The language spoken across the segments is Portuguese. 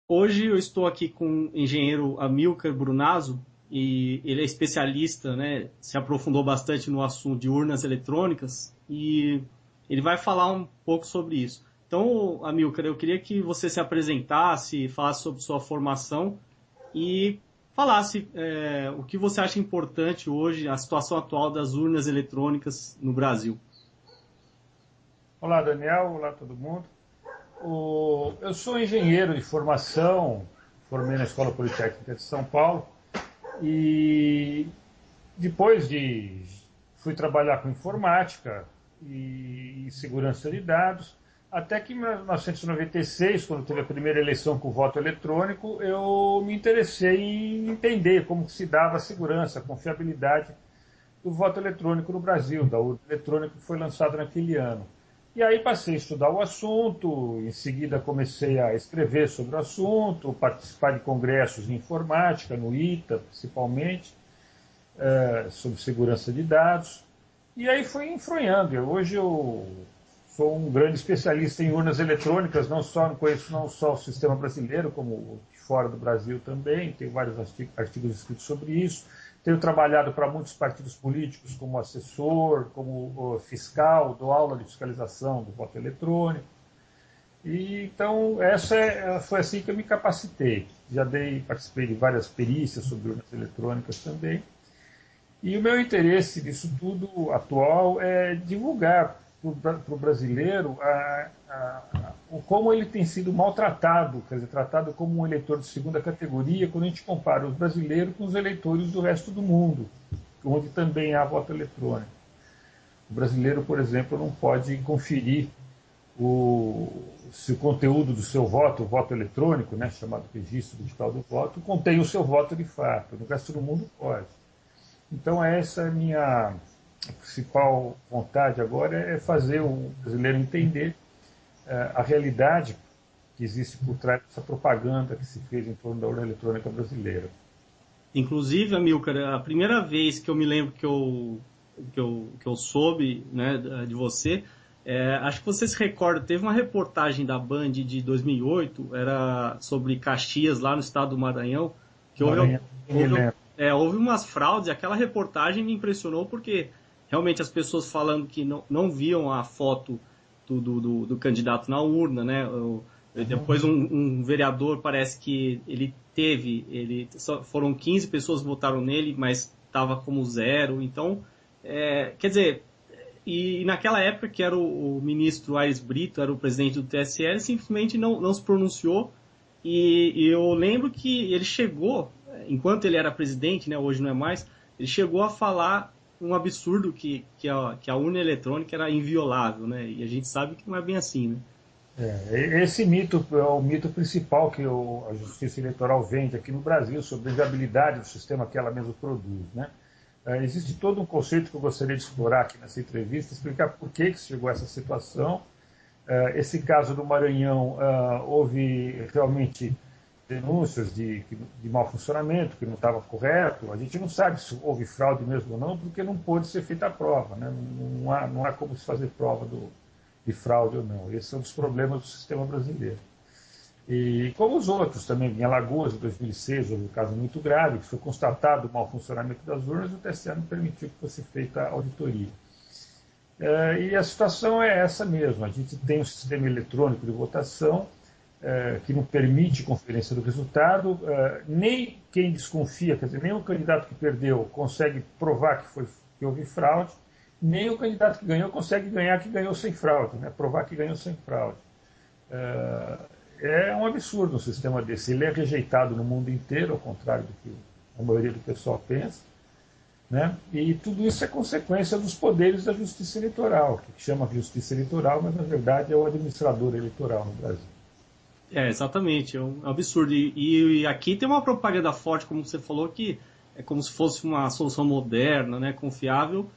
Hoje eu estou aqui com o engenheiro Amilcar Brunazzo e ele é especialista, né, se aprofundou bastante no assunto de urnas eletrônicas e ele vai falar um pouco sobre isso. Então, Amilcar, eu queria que você se apresentasse, falasse sobre sua formação e falasse o que você acha importante hoje, a situação atual das urnas eletrônicas no Brasil. Olá, Daniel. Olá, todo mundo. Eu sou engenheiro de formação, formei na Escola Politécnica de São Paulo e depois fui trabalhar com informática e segurança de dados, até que em 1996, quando teve a primeira eleição com voto eletrônico, eu me interessei em entender como se dava a segurança, a confiabilidade do voto eletrônico no Brasil, da urna eletrônica que foi lançada naquele ano. E aí passei a estudar o assunto, em seguida comecei a escrever sobre o assunto, participar de congressos de informática, no ITA principalmente, sobre segurança de dados. E aí fui enfronhando. Hoje eu sou um grande especialista em urnas eletrônicas, não conheço não só o sistema brasileiro, como de fora do Brasil também, tenho vários artigos escritos sobre isso. Tenho trabalhado para muitos partidos políticos como assessor, como fiscal, dou aula de fiscalização do voto eletrônico. E, então, foi assim que eu me capacitei. Participei de várias perícias sobre urnas eletrônicas também. E o meu interesse nisso tudo atual é divulgar para o brasileiro como ele tem sido maltratado, quer dizer, tratado como um eleitor de segunda categoria, quando a gente compara os brasileiros com os eleitores do resto do mundo, onde também há voto eletrônico. O brasileiro, por exemplo, não pode conferir se o conteúdo do seu voto, o voto eletrônico, né, chamado registro digital do voto, contém o seu voto de fato. No resto do mundo pode. Então, essa é a minha principal vontade agora, é fazer o brasileiro entender a realidade que existe por trás dessa propaganda que se fez em torno da urna eletrônica brasileira. Inclusive, Amilcar, a primeira vez que eu me lembro que eu soube, né, de você, acho que você se recorda, teve uma reportagem da Band de 2008, era sobre Caxias, lá no estado do Maranhão, que Maranhão, me houve, lembro. houve umas fraudes, e aquela reportagem me impressionou porque realmente as pessoas falando que não viam a foto do candidato na urna, né? Depois um vereador parece que foram 15 pessoas que votaram nele, mas estava como zero. Então, quer dizer, e naquela época que era o ministro Aires Brito, era o presidente do TSE, ele simplesmente não se pronunciou. E eu lembro que ele chegou, enquanto ele era presidente, né, hoje não é mais, ele chegou a falar um absurdo que a urna eletrônica era inviolável, né? E a gente sabe que não é bem assim, né? Esse mito é o mito principal que a Justiça Eleitoral vende aqui no Brasil sobre a viabilidade do sistema que ela mesma produz, né? Existe todo um conceito que eu gostaria de explorar aqui nessa entrevista, explicar por que chegou a essa situação. Esse caso do Maranhão, houve realmente denúncias de mau funcionamento, que não estava correto. A gente não sabe se houve fraude mesmo ou não, porque não pôde ser feita a prova, né? Não há como se fazer prova de fraude ou não. Esse é um dos problemas do sistema brasileiro. E como os outros também, em Alagoas, em 2006, houve um caso muito grave, que foi constatado o mau funcionamento das urnas e o TSE não permitiu que fosse feita a auditoria. E a situação é essa mesmo. A gente tem um sistema eletrônico de votação que não permite conferência do resultado. Nem quem desconfia, quer dizer, nem o candidato que perdeu consegue provar que houve fraude, nem o candidato que ganhou consegue ganhar que ganhou sem fraude, né? Provar que ganhou sem fraude. É um absurdo um sistema desse. Ele é rejeitado no mundo inteiro, ao contrário do que a maioria do pessoal pensa. Né? E tudo isso é consequência dos poderes da justiça eleitoral, que chama justiça eleitoral, mas na verdade é o administrador eleitoral no Brasil. Exatamente, é um absurdo. E aqui tem uma propaganda forte, como você falou, que é como se fosse uma solução moderna, né, confiável,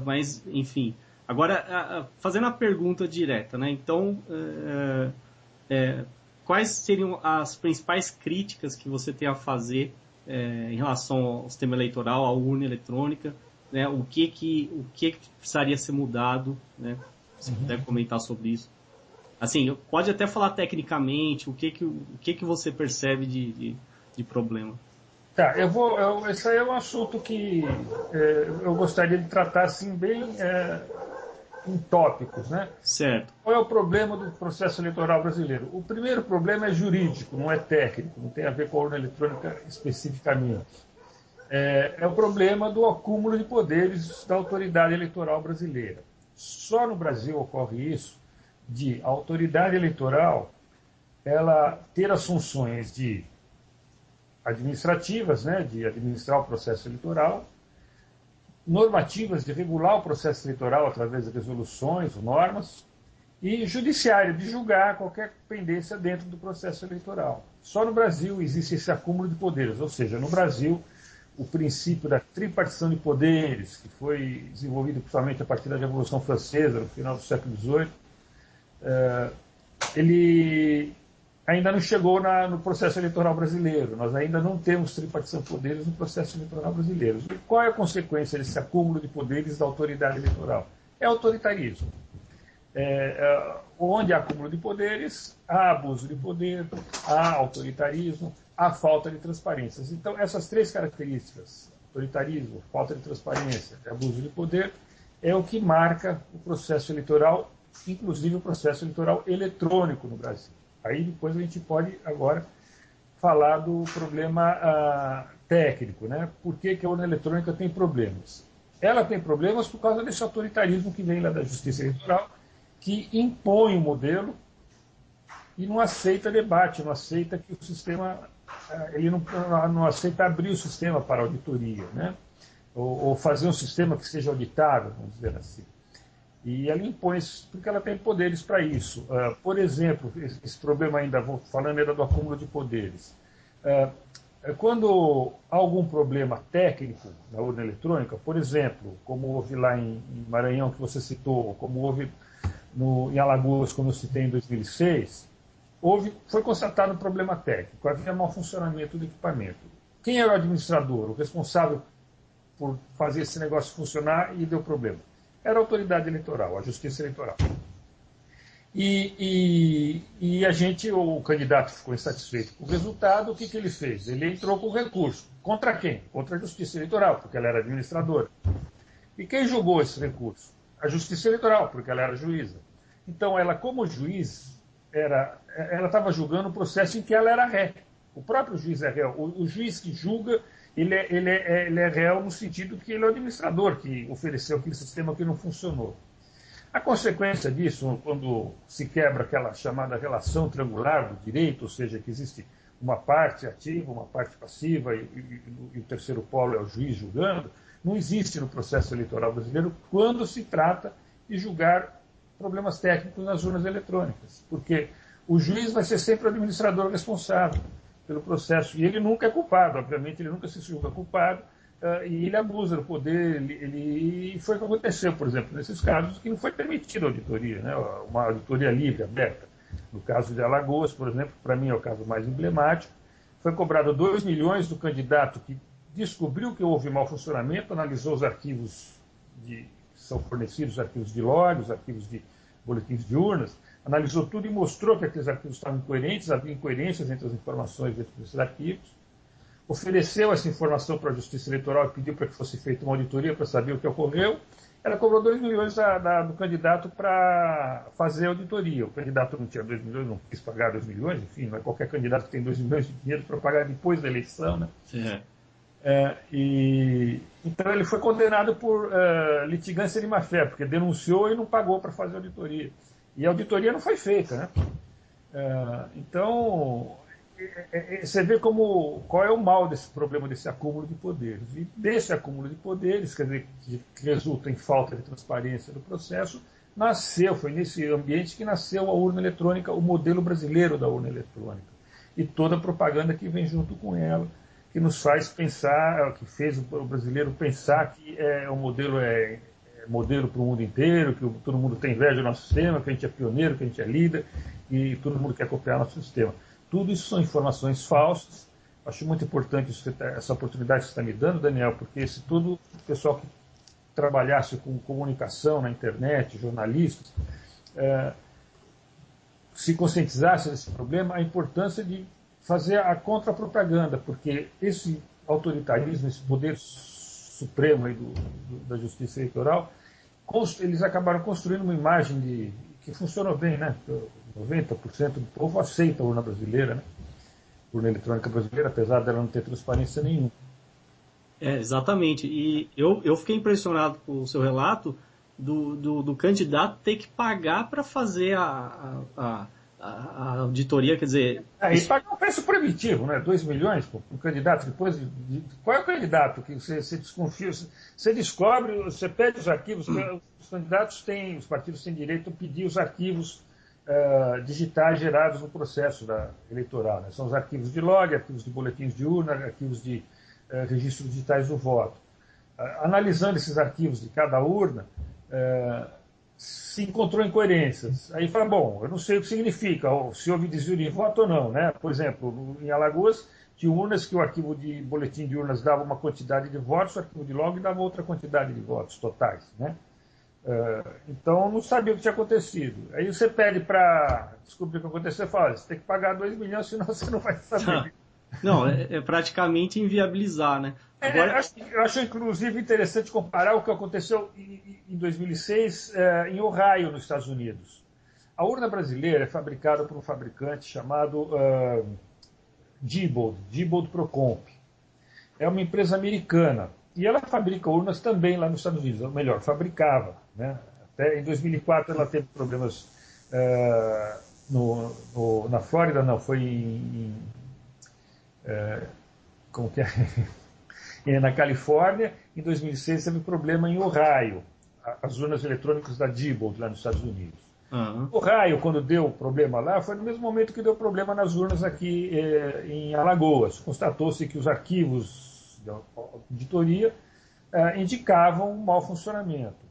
mas, enfim. Agora, fazendo a pergunta direta, né, então, quais seriam as principais críticas que você tem a fazer em relação ao sistema eleitoral, à urna eletrônica, né, o que precisaria ser mudado, né, se puder comentar sobre isso. Assim, pode até falar tecnicamente o que você percebe de problema. Tá, esse aí é um assunto que eu gostaria de tratar assim bem em tópicos, né? Certo. Qual é o problema do processo eleitoral brasileiro? O primeiro problema é jurídico, não é técnico, não tem a ver com a urna eletrônica especificamente. É o problema do acúmulo de poderes da autoridade eleitoral brasileira. Só no Brasil ocorre isso, de a autoridade eleitoral ela ter as funções de administrativas, né, de administrar o processo eleitoral, normativas de regular o processo eleitoral através de resoluções, normas, e judiciária de julgar qualquer pendência dentro do processo eleitoral. Só no Brasil existe esse acúmulo de poderes, ou seja, no Brasil o princípio da tripartição de poderes, que foi desenvolvido principalmente a partir da Revolução Francesa, no final do século XVIII, ele ainda não chegou no processo eleitoral brasileiro. Nós ainda não temos tripartição de poderes no processo eleitoral brasileiro. E qual é a consequência desse acúmulo de poderes da autoridade eleitoral? É autoritarismo. Onde há acúmulo de poderes, há abuso de poder, há autoritarismo, há falta de transparência. Então, essas três características, autoritarismo, falta de transparência e abuso de poder, é o que marca o processo eleitoral, inclusive o processo eleitoral eletrônico no Brasil. Aí depois a gente pode agora falar do problema técnico, né? Por que a urna eletrônica tem problemas? Ela tem problemas por causa desse autoritarismo que vem lá da Justiça Eleitoral, que impõe o modelo e não aceita debate, não aceita que o sistema, ele não aceita abrir o sistema para auditoria, né? Ou fazer um sistema que seja auditável, vamos dizer assim. E ela impõe isso porque ela tem poderes para isso. Por exemplo, esse problema ainda, vou falando ainda do acúmulo de poderes. Quando há algum problema técnico na urna eletrônica, por exemplo, como houve lá em Maranhão, que você citou, como houve em Alagoas, como eu citei em 2006, foi constatado um problema técnico, havia mau funcionamento do equipamento. Quem era o administrador, o responsável por fazer esse negócio funcionar e deu problema? Era a autoridade eleitoral, a Justiça Eleitoral. E o candidato ficou insatisfeito com o resultado, o que ele fez? Ele entrou com recurso. Contra quem? Contra a Justiça Eleitoral, porque ela era administradora. E quem julgou esse recurso? A Justiça Eleitoral, porque ela era juíza. Então, ela, como juiz, ela estava julgando o processo em que ela era ré. O próprio juiz é réu. O juiz que julga, ele é réu no sentido que ele é o administrador que ofereceu aquele sistema que não funcionou. A consequência disso, quando se quebra aquela chamada relação triangular do direito, ou seja, que existe uma parte ativa, uma parte passiva e o terceiro polo é o juiz julgando, não existe no processo eleitoral brasileiro quando se trata de julgar problemas técnicos nas urnas eletrônicas, porque o juiz vai ser sempre o administrador responsável pelo processo, e ele nunca é culpado, obviamente ele nunca se julga culpado, e ele abusa do poder, e foi o que aconteceu, por exemplo, nesses casos que não foi permitida a auditoria, né, uma auditoria livre, aberta. No caso de Alagoas, por exemplo, para mim é o caso mais emblemático, foi cobrado 2 milhões do candidato que descobriu que houve mau funcionamento, analisou os arquivos que são fornecidos, arquivos de log, os arquivos de boletins de urnas, analisou tudo e mostrou que aqueles arquivos estavam incoerentes, havia incoerências entre as informações dentro desses arquivos, ofereceu essa informação para a Justiça Eleitoral e pediu para que fosse feita uma auditoria para saber o que ocorreu. Ela cobrou 2 milhões do candidato para fazer a auditoria. O candidato não tinha 2 milhões, não quis pagar 2 milhões, enfim, não é qualquer candidato que tem 2 milhões de dinheiro para pagar depois da eleição, né? Então ele foi condenado por litigância de má-fé, porque denunciou e não pagou para fazer a auditoria. E a auditoria não foi feita, né? Então, você vê qual é o mal desse problema, desse acúmulo de poderes. E desse acúmulo de poderes, quer dizer, que resulta em falta de transparência do processo, foi nesse ambiente que nasceu a urna eletrônica, o modelo brasileiro da urna eletrônica. E toda a propaganda que vem junto com ela, que nos faz pensar, que fez o brasileiro pensar que o modelo é modelo para o mundo inteiro, que todo mundo tem inveja do nosso sistema, que a gente é pioneiro, que a gente é líder, e todo mundo quer copiar nosso sistema. Tudo isso são informações falsas. Acho muito importante essa oportunidade que você está me dando, Daniel, porque se todo o pessoal que trabalhasse com comunicação na internet, jornalistas, se conscientizasse desse problema, a importância de fazer a contrapropaganda, porque esse autoritarismo, esse poder supremo aí da justiça eleitoral, eles acabaram construindo uma imagem que funcionou bem, né? 90% do povo aceita a urna brasileira, né? A urna eletrônica brasileira, apesar dela não ter transparência nenhuma. Exatamente. E eu fiquei impressionado com o seu relato do candidato ter que pagar para fazer a auditoria, quer dizer... E pagar um preço primitivo, né? 2 milhões para um candidato. Depois qual é o candidato que você desconfia? Você descobre, você pede os arquivos, os candidatos têm, os partidos têm direito a pedir os arquivos digitais gerados no processo eleitoral. Né? São os arquivos de log, arquivos de boletins de urna, arquivos de registros digitais do voto. Analisando esses arquivos de cada urna, se encontrou incoerências. Aí fala, bom, eu não sei o que significa, se houve desvio de voto ou não. Né? Por exemplo, em Alagoas, tinha urnas que o arquivo de boletim de urnas dava uma quantidade de votos, o arquivo de log dava outra quantidade de votos totais. Né? Então, não sabia o que tinha acontecido. Aí você pede para descobrir o que aconteceu e fala, você tem que pagar 2 milhões, senão você não vai saber. Não, é praticamente inviabilizar, né? Agora... Eu acho, inclusive, interessante comparar o que aconteceu em 2006 em Ohio, nos Estados Unidos. A urna brasileira é fabricada por um fabricante chamado Diebold Procomp. É uma empresa americana. E ela fabrica urnas também lá nos Estados Unidos, ou melhor, fabricava. Né? Até em 2004 ela teve problemas na Flórida, não, foi como que é? Na Califórnia. Em 2006 teve problema em Ohio, as urnas eletrônicas da Diebold lá nos Estados Unidos. Uhum. Ohio, quando deu problema lá, foi no mesmo momento que deu problema nas urnas aqui em Alagoas. Constatou-se que os arquivos da auditoria indicavam um mau funcionamento.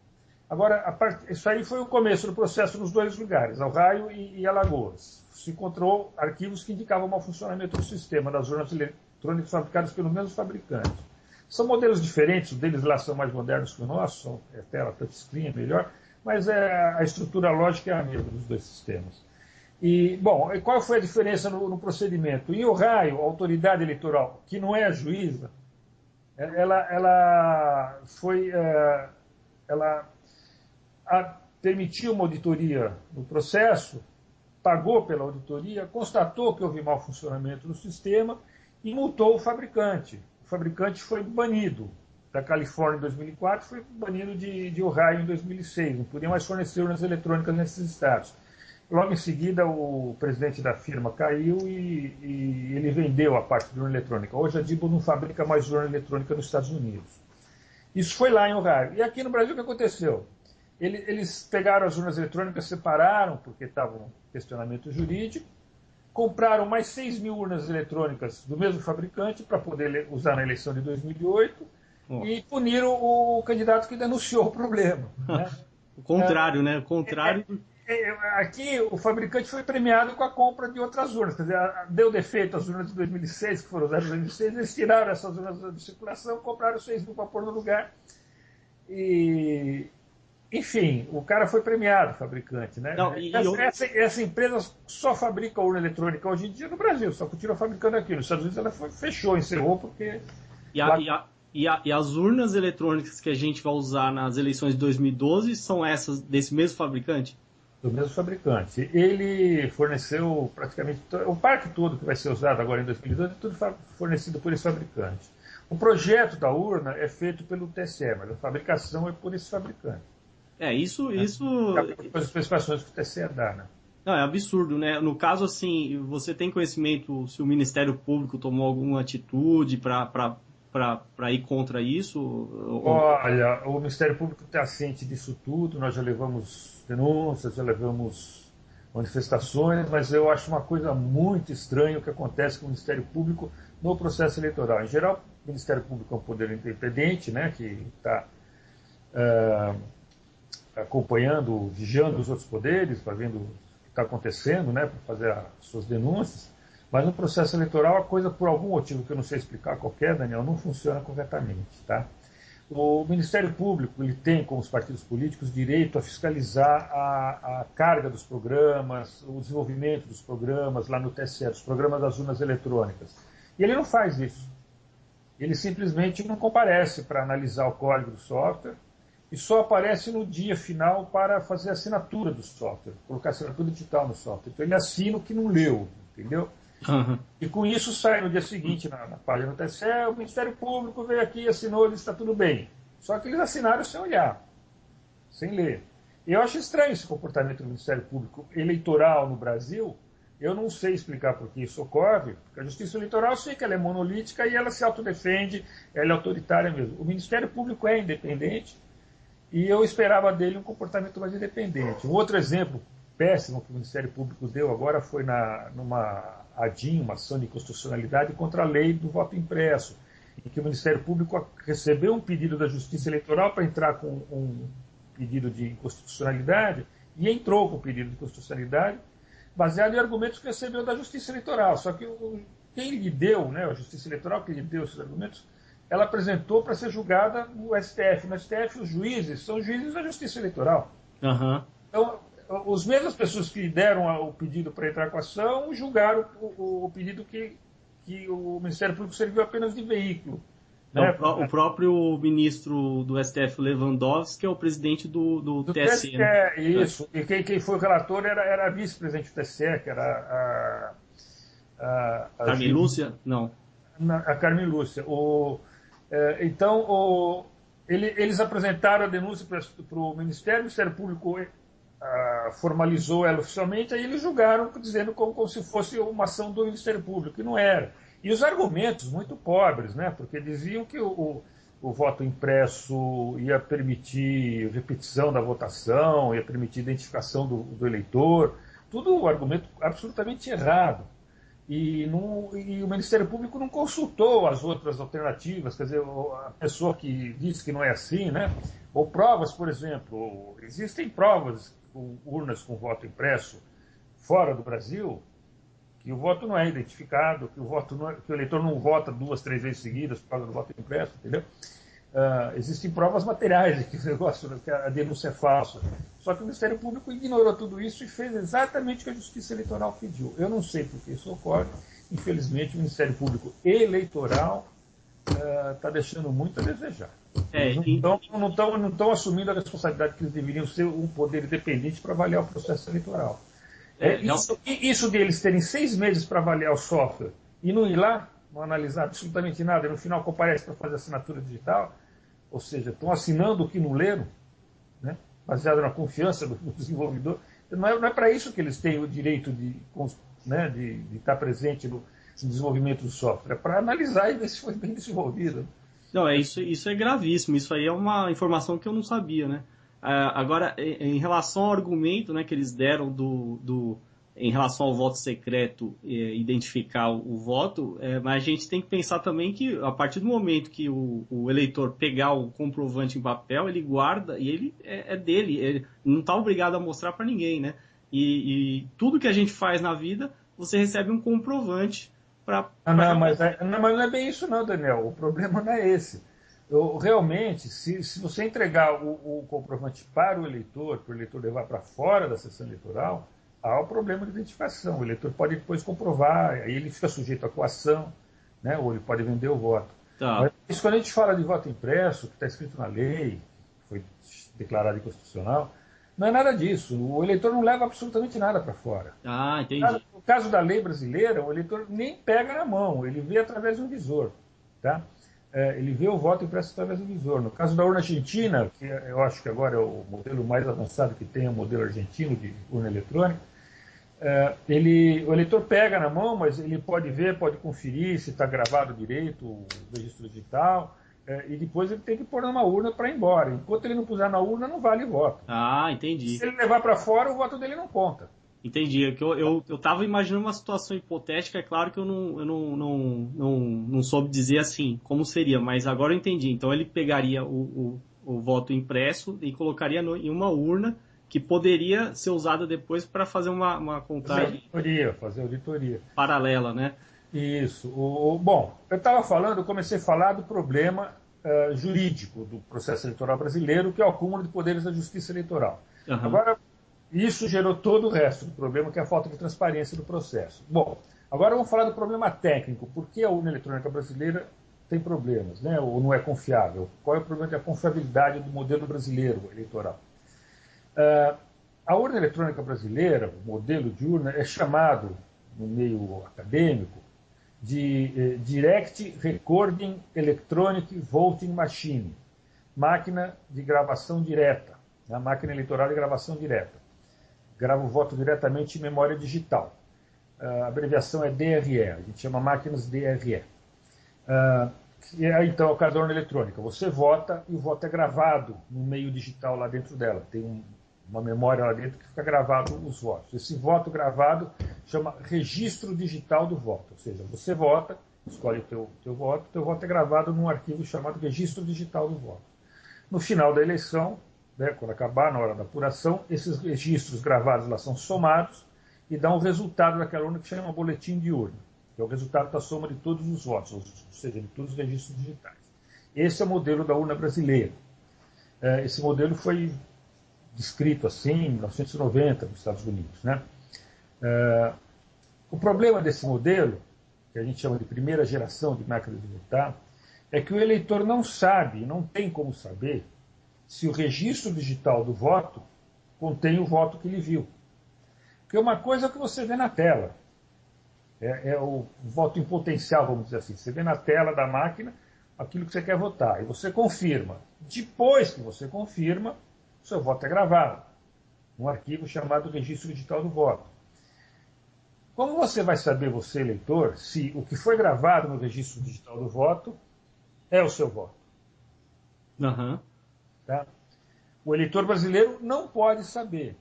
Agora, isso aí foi o começo do processo nos dois lugares, Ohio e Alagoas. Se encontrou arquivos que indicavam mau funcionamento do sistema das urnas eletrônicas fabricadas pelo mesmo fabricante. São modelos diferentes, os deles lá são mais modernos que o nosso, tela touchscreen, é melhor, mas a estrutura lógica é a mesma dos dois sistemas. E, bom, qual foi a diferença no procedimento? Em Ohio, a autoridade eleitoral, que não é a juíza, ela permitiu uma auditoria no processo, pagou pela auditoria, constatou que houve mau funcionamento do sistema e multou o fabricante. O fabricante foi banido da Califórnia em 2004, foi banido de Ohio em 2006. Não podia mais fornecer urnas eletrônicas nesses estados. Logo em seguida, o presidente da firma caiu e ele vendeu a parte de urna eletrônica. Hoje a Diebold não fabrica mais urna eletrônica nos Estados Unidos. Isso foi lá em Ohio. E aqui no Brasil o que aconteceu? Eles pegaram as urnas eletrônicas, separaram, porque estava um questionamento jurídico, compraram mais 6 mil urnas eletrônicas do mesmo fabricante para poder usar na eleição de 2008 e puniram o candidato que denunciou o problema. Né? O contrário, né? O contrário... Aqui o fabricante foi premiado com a compra de outras urnas. Quer dizer, deu defeito as urnas de 2006, que foram usadas em 2006, eles tiraram essas urnas de circulação, compraram 6 mil para pôr no lugar. E... Enfim, o cara foi premiado, o fabricante. Né? Não, essa empresa só fabrica urna eletrônica hoje em dia no Brasil, só continua fabricando aqui. Nos Estados Unidos ela fechou, encerrou, porque... E as urnas eletrônicas que a gente vai usar nas eleições de 2012 são essas desse mesmo fabricante? Do mesmo fabricante. Ele forneceu praticamente... O parque todo que vai ser usado agora em 2012 é tudo fornecido por esse fabricante. O projeto da urna é feito pelo TSE, mas a fabricação é por esse fabricante. Isso... As especificações que o TSE dá, né? Não, é absurdo, né? No caso, assim, você tem conhecimento se o Ministério Público tomou alguma atitude para ir contra isso? Olha, o Ministério Público está ciente disso tudo, nós já levamos denúncias, já levamos manifestações, mas eu acho uma coisa muito estranha o que acontece com o Ministério Público no processo eleitoral. Em geral, o Ministério Público é um poder independente, né, que está acompanhando, vigiando os outros poderes, para vendo o que está acontecendo, né, para fazer as suas denúncias. Mas no processo eleitoral a coisa, por algum motivo que eu não sei explicar qualquer, Daniel, não funciona corretamente. Tá? o Ministério Público ele tem, como os partidos políticos, direito a fiscalizar a carga dos programas, o desenvolvimento dos programas lá no TSE, os programas das urnas eletrônicas. E ele não faz isso. Ele simplesmente não comparece para analisar o código do software e só aparece no dia final para fazer a assinatura do software, colocar assinatura digital no software. Então ele assina o que não leu, entendeu? Uhum. E com isso sai no dia seguinte na página do TSE, o Ministério Público veio aqui, assinou, disse está tudo bem. Só que eles assinaram sem olhar, sem ler. E eu acho estranho esse comportamento do Ministério Público eleitoral no Brasil. Eu não sei explicar por que isso ocorre, porque a Justiça Eleitoral eu sei que ela é monolítica e ela se autodefende, ela é autoritária mesmo. O Ministério Público é independente e eu esperava dele um comportamento mais independente. Um outro exemplo péssimo que o Ministério Público deu agora foi numa ADIM, uma ação de inconstitucionalidade contra a lei do voto impresso, em que o Ministério Público recebeu um pedido da Justiça Eleitoral para entrar com um pedido de inconstitucionalidade e entrou com o pedido de inconstitucionalidade baseado em argumentos que recebeu da Justiça Eleitoral. Só que quem lhe deu, né, a Justiça Eleitoral que lhe deu esses argumentos, ela apresentou para ser julgada no STF. No STF, os juízes são juízes da Justiça Eleitoral. Uhum. Então, as mesmas pessoas que deram o pedido para entrar com a ação julgaram o pedido que o Ministério Público serviu apenas de veículo. Né? O próprio ministro do STF, Lewandowski, que é o presidente do TSE. Né? Isso. E quem foi o relator era a vice-presidente do TSE, que era a Carmen Lúcia? Não. A Carmen Lúcia. Então, eles apresentaram a denúncia para o Ministério Público formalizou ela oficialmente, aí eles julgaram dizendo como se fosse uma ação do Ministério Público, e não era. E os argumentos muito pobres, né? Porque diziam que o voto impresso ia permitir repetição da votação, ia permitir identificação do eleitor, tudo um argumento absolutamente errado. E o Ministério Público não consultou as outras alternativas, quer dizer, a pessoa que disse que não é assim, né? Ou provas, por exemplo, existem provas com urnas com voto impresso fora do Brasil, que o voto não é identificado, que o eleitor não vota 2, 3 vezes seguidas por causa do voto impresso, entendeu? Existem provas materiais de que o negócio, que a denúncia é falsa. Só que o Ministério Público ignorou tudo isso e fez exatamente o que a Justiça Eleitoral pediu. Eu não sei por que isso ocorre. Infelizmente, o Ministério Público Eleitoral está deixando muito a desejar. Não estão assumindo a responsabilidade que eles deveriam ser um poder independente para avaliar o processo eleitoral. Isso deles terem 6 meses para avaliar o software e não ir lá, não analisar absolutamente nada, e no final comparece para fazer assinatura digital, ou seja, estão assinando o que não leram, né, baseado na confiança do desenvolvedor. Não é para isso que eles têm o direito de estar presente no desenvolvimento do software, é para analisar e ver se foi bem desenvolvido. Não, isso é gravíssimo, isso aí é uma informação que eu não sabia, né? Agora, em relação ao argumento, né, que eles deram em relação ao voto secreto, identificar o voto, mas a gente tem que pensar também que a partir do momento que o eleitor pegar o comprovante em papel, ele guarda e ele é dele, ele não está obrigado a mostrar para ninguém, né? E tudo que a gente faz na vida, você recebe um comprovante para... Mas não é bem isso não, Daniel, o problema não é esse. Realmente, se você entregar o comprovante para o eleitor levar para fora da sessão eleitoral, há o problema de identificação. O eleitor pode depois comprovar, aí ele fica sujeito à coação, né, ou ele pode vender o voto. Tá. Mas isso, quando a gente fala de voto impresso, que está escrito na lei, foi declarado inconstitucional, não é nada disso. O eleitor não leva absolutamente nada para fora. Ah, entendi. No caso da lei brasileira, o eleitor nem pega na mão, ele vê através de um visor. Tá? Ele vê o voto impresso através do visor. No caso da urna argentina, que eu acho que agora é o modelo mais avançado que tem, é o modelo argentino de urna eletrônica, o eleitor pega na mão, mas ele pode ver, pode conferir se está gravado direito o registro digital, e depois ele tem que pôr numa urna para ir embora. Enquanto ele não puser na urna, não vale voto. Ah, entendi. Se ele levar para fora, o voto dele não conta. Entendi. Eu estava imaginando uma situação hipotética, é claro que eu não soube dizer assim como seria, mas agora eu entendi. Então ele pegaria o voto impresso e colocaria em uma urna que poderia ser usada depois para fazer uma contagem... Fazer auditoria. Paralela, né? Isso. Bom, eu comecei a falar do problema jurídico do processo eleitoral brasileiro, que é o acúmulo de poderes da justiça eleitoral. Uhum. Agora, isso gerou todo o resto do problema, que é a falta de transparência do processo. Bom, agora vamos falar do problema técnico. Por que a urna eletrônica brasileira tem problemas, né? Ou não é confiável? Qual é o problema da confiabilidade do modelo brasileiro eleitoral? A urna eletrônica brasileira, o modelo de urna, é chamado, no meio acadêmico, de Direct Recording Electronic Voting Machine, máquina de gravação direta, a máquina eleitoral de gravação direta. Grava o voto diretamente em memória digital. A abreviação é DRE, a gente chama máquinas DRE. Então, é o caso da urna eletrônica. Você vota e o voto é gravado no meio digital lá dentro dela. Tem uma memória lá dentro que fica gravado os votos. Esse voto gravado chama registro digital do voto. Ou seja, você vota, escolhe o teu voto é gravado num arquivo chamado registro digital do voto. No final da eleição, né, quando acabar, na hora da apuração, esses registros gravados lá são somados e dão o resultado daquela urna que chama boletim de urna, que é o resultado da soma de todos os votos, ou seja, de todos os registros digitais. Esse é o modelo da urna brasileira. Esse modelo foi descrito assim em 1990 nos Estados Unidos, né? O problema desse modelo, que a gente chama de primeira geração de máquina de votar, é que o eleitor não sabe, não tem como saber se o registro digital do voto contém o voto que ele viu. Porque uma coisa é o que você vê na tela, é o voto em potencial, vamos dizer assim. Você vê na tela da máquina aquilo que você quer votar e você confirma. Depois que você confirma, o seu voto é gravado num arquivo chamado registro digital do voto. Como você vai saber, você eleitor, se o que foi gravado no registro digital do voto é o seu voto? Uhum. Tá? O eleitor brasileiro não pode saber.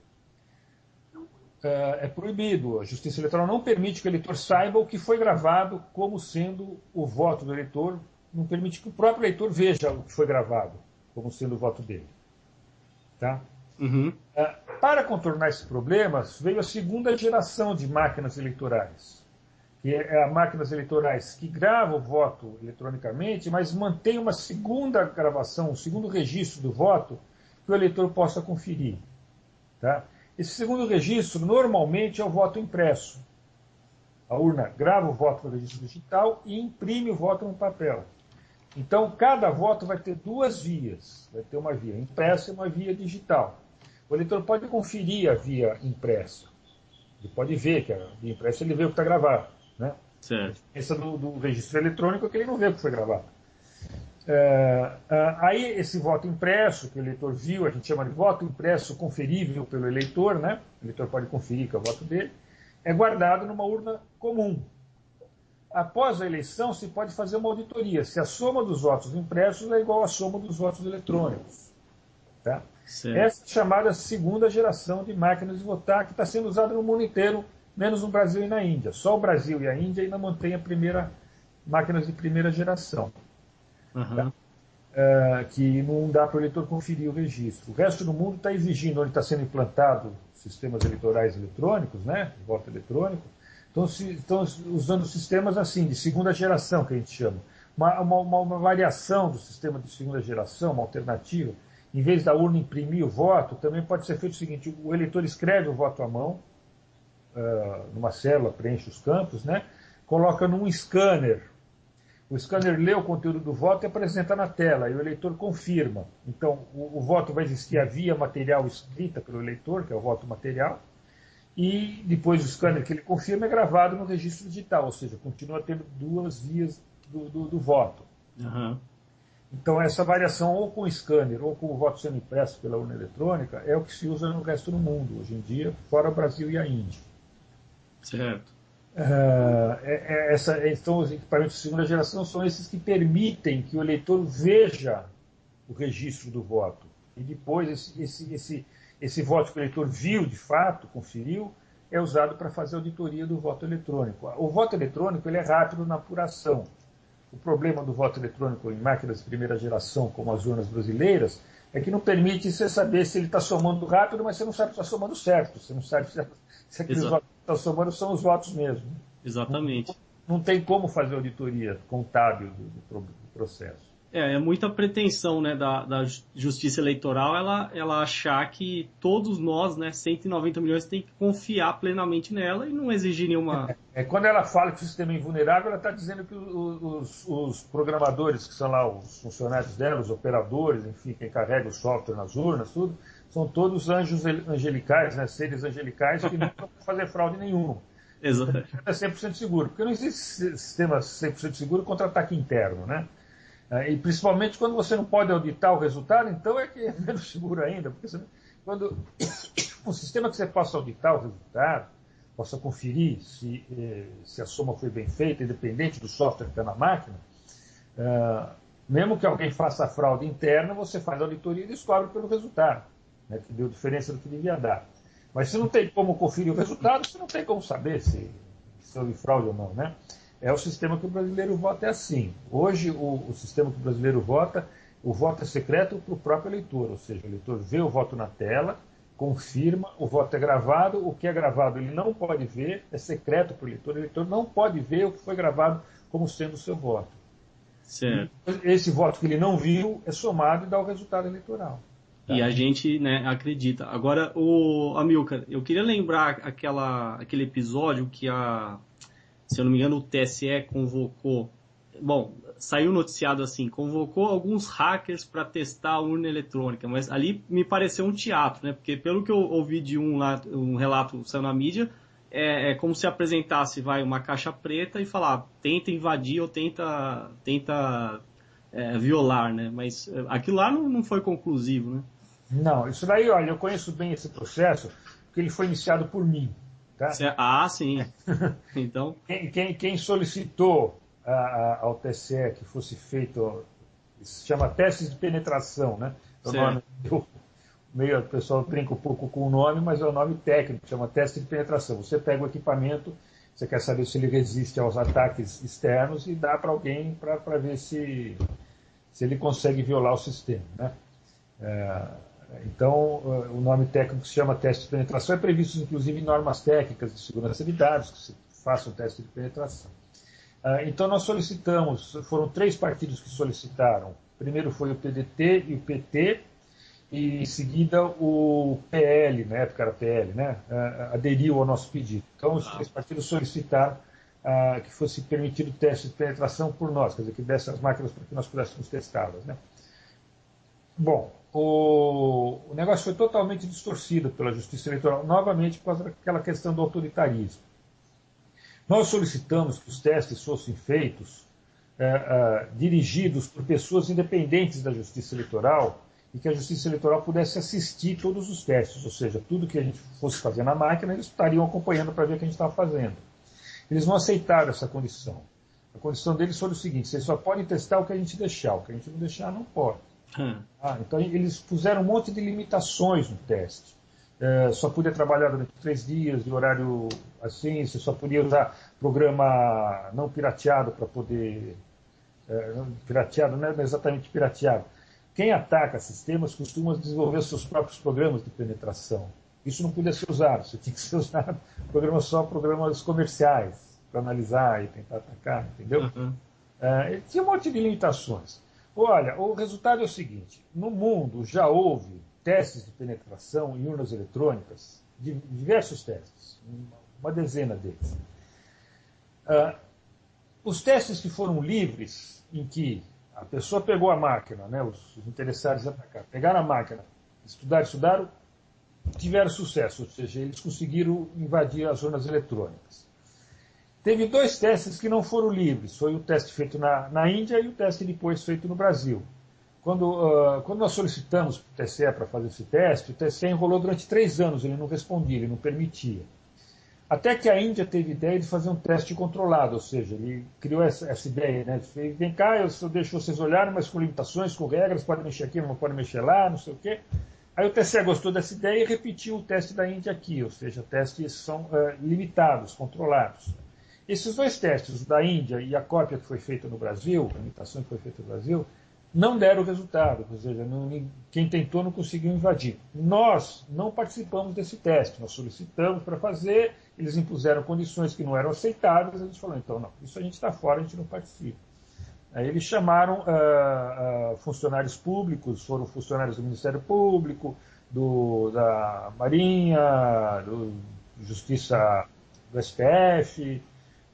É proibido. A Justiça Eleitoral não permite que o eleitor saiba o que foi gravado como sendo o voto do eleitor, não permite que o próprio eleitor veja o que foi gravado como sendo o voto dele. Tá? Uhum. Para contornar esse problema, veio a segunda geração de máquinas eleitorais, que é as máquinas eleitorais que gravam o voto eletronicamente, mas mantém uma segunda gravação, um segundo registro do voto que o eleitor possa conferir. Tá? Esse segundo registro, normalmente, é o voto impresso. A urna grava o voto no registro digital e imprime o voto no papel. Então, cada voto vai ter duas vias. Vai ter uma via impressa e uma via digital. O eleitor pode conferir a via impressa. Ele pode ver que a via impressa, ele vê o que está gravado. Né? Certo. A diferença do registro eletrônico é que ele não vê o que foi gravado. Aí esse voto impresso, que o eleitor viu, a gente chama de voto impresso conferível pelo eleitor, né? O eleitor pode conferir que é o voto dele, é guardado numa urna comum. Após a eleição, se pode fazer uma auditoria, se a soma dos votos impressos é igual à soma dos votos eletrônicos. Tá? Essa é chamada segunda geração de máquinas de votar, que está sendo usada no mundo inteiro, menos no Brasil e na Índia. Só o Brasil e a Índia ainda mantêm máquinas de primeira geração. Uhum. Que não dá para o eleitor conferir o registro. O resto do mundo está exigindo, onde está sendo implantado sistemas eleitorais eletrônicos, né, de voto eletrônico, estão usando sistemas assim, de segunda geração, que a gente chama. Uma variação do sistema de segunda geração, uma alternativa. Em vez da urna imprimir o voto, também pode ser feito o seguinte: o eleitor escreve o voto à mão, numa célula, preenche os campos, né, coloca num scanner. O scanner lê o conteúdo do voto e apresenta na tela, e o eleitor confirma. Então, o voto vai existir a via material escrita pelo eleitor, que é o voto material, e depois o scanner que ele confirma é gravado no registro digital, ou seja, continua tendo duas vias do voto. Uhum. Então, essa variação, ou com o scanner, ou com o voto sendo impresso pela urna eletrônica, é o que se usa no resto do mundo, hoje em dia, fora o Brasil e a Índia. Certo. Então, os equipamentos de segunda geração são esses que permitem que o eleitor veja o registro do voto. E depois, esse voto que o eleitor viu, de fato, conferiu, é usado para fazer a auditoria do voto eletrônico. O voto eletrônico ele é rápido na apuração. O problema do voto eletrônico em máquinas de primeira geração, como as urnas brasileiras, é que não permite você saber se ele está somando rápido, mas você não sabe se está somando certo. Você não sabe se aqueles votos que estão somando são os votos mesmo. Exatamente. Não tem como fazer auditoria contábil do processo. É muita pretensão, né, da Justiça Eleitoral ela achar que todos nós, né, 190 milhões, tem que confiar plenamente nela e não exigir nenhuma... Quando ela fala que o sistema é invulnerável, ela está dizendo que os programadores, que são lá os funcionários dela, os operadores, enfim, quem carrega o software nas urnas, tudo, são todos anjos angelicais, né, seres angelicais que não vão fazer fraude nenhuma. Exato. É 100% seguro, porque não existe sistema 100% seguro contra ataque interno, né? E principalmente quando você não pode auditar o resultado, então é que é menos seguro ainda, porque quando um sistema que você possa auditar o resultado, possa conferir se a soma foi bem feita, independente do software que está na máquina, mesmo que alguém faça a fraude interna, você faz a auditoria e descobre pelo resultado, né, que deu diferença do que devia dar. Mas se não tem como conferir o resultado, você não tem como saber se houve fraude ou não, né? É o sistema que o brasileiro vota, é assim. Hoje, o sistema que o brasileiro vota, o voto é secreto para o próprio eleitor, ou seja, o eleitor vê o voto na tela, confirma, o voto é gravado, o que é gravado ele não pode ver, é secreto para o eleitor não pode ver o que foi gravado como sendo o seu voto. Certo. E esse voto que ele não viu é somado e dá o resultado eleitoral. Tá? E a gente, né, acredita. Agora, o Amilcar, eu queria lembrar aquele episódio que se eu não me engano, o TSE convocou. Bom, saiu noticiado assim, convocou alguns hackers para testar a urna eletrônica, mas ali me pareceu um teatro, né? Porque pelo que eu ouvi de um relato saiu na mídia, é como se apresentasse, uma caixa preta e falar, tenta invadir ou tenta violar, né? Mas aquilo lá não foi conclusivo, né? Não, isso daí, olha, eu conheço bem esse processo, porque ele foi iniciado por mim. Tá? Ah, sim. Então... Quem solicitou ao TSE que fosse feito, se chama testes de penetração, né? O nome, o pessoal brinca um pouco com o nome, mas é o nome técnico, chama teste de penetração. Você pega o equipamento, você quer saber se ele resiste aos ataques externos e dá para alguém para ver se ele consegue violar o sistema, né? Então, o nome técnico se chama teste de penetração, é previsto inclusive em normas técnicas de segurança de dados, que se faça um teste de penetração. Então, nós solicitamos, foram 3 partidos que solicitaram. Primeiro foi o PDT e o PT, e em seguida o PL, na época era PL, né, aderiu ao nosso pedido. Então, os 3 partidos solicitaram que fosse permitido o teste de penetração por nós, quer dizer, que desse as máquinas para que nós pudéssemos testá-las, né? Bom, o negócio foi totalmente distorcido pela Justiça Eleitoral, novamente por causa daquela questão do autoritarismo. Nós solicitamos que os testes fossem feitos dirigidos por pessoas independentes da Justiça Eleitoral e que a Justiça Eleitoral pudesse assistir todos os testes, ou seja, tudo que a gente fosse fazer na máquina, eles estariam acompanhando para ver o que a gente estava fazendo. Eles não aceitaram essa condição. A condição deles foi o seguinte: vocês só podem testar o que a gente deixar, o que a gente não deixar não pode. Então eles puseram um monte de limitações no teste. Só podia trabalhar durante 3 dias, de horário assim, você só podia usar programa não pirateado para poder... pirateado não é exatamente pirateado. Quem ataca sistemas costuma desenvolver seus próprios programas de penetração. Isso não podia ser usado, você tinha que ser usado programas comerciais, para analisar e tentar atacar, entendeu? Tinha um monte de limitações. Olha, o resultado é o seguinte: no mundo já houve testes de penetração em urnas eletrônicas, diversos testes, uma dezena deles. Os testes que foram livres, em que a pessoa pegou a máquina, né, os interessados em atacar, pegaram a máquina, estudaram, tiveram sucesso, ou seja, eles conseguiram invadir as urnas eletrônicas. Teve 2 testes que não foram livres. Foi o teste feito na Índia e o teste depois feito no Brasil. Quando nós solicitamos para o TSE para fazer esse teste, o TSE enrolou durante 3 anos, ele não respondia, ele não permitia. Até que a Índia teve ideia de fazer um teste controlado, ou seja, ele criou essa ideia, né? Vem cá, eu deixo vocês olharem, mas com limitações, com regras, pode mexer aqui, não pode mexer lá, não sei o quê. Aí o TSE gostou dessa ideia e repetiu o teste da Índia aqui, ou seja, testes são limitados, controlados. Esses 2 testes, o da Índia e a cópia que foi feita no Brasil, a imitação que foi feita no Brasil, não deram resultado, ou seja, quem tentou não conseguiu invadir. Nós não participamos desse teste, nós solicitamos para fazer, eles impuseram condições que não eram aceitáveis, a gente falou, então não, isso a gente está fora, a gente não participa. Aí eles chamaram funcionários públicos, foram funcionários do Ministério Público, da Marinha, do Justiça do STF,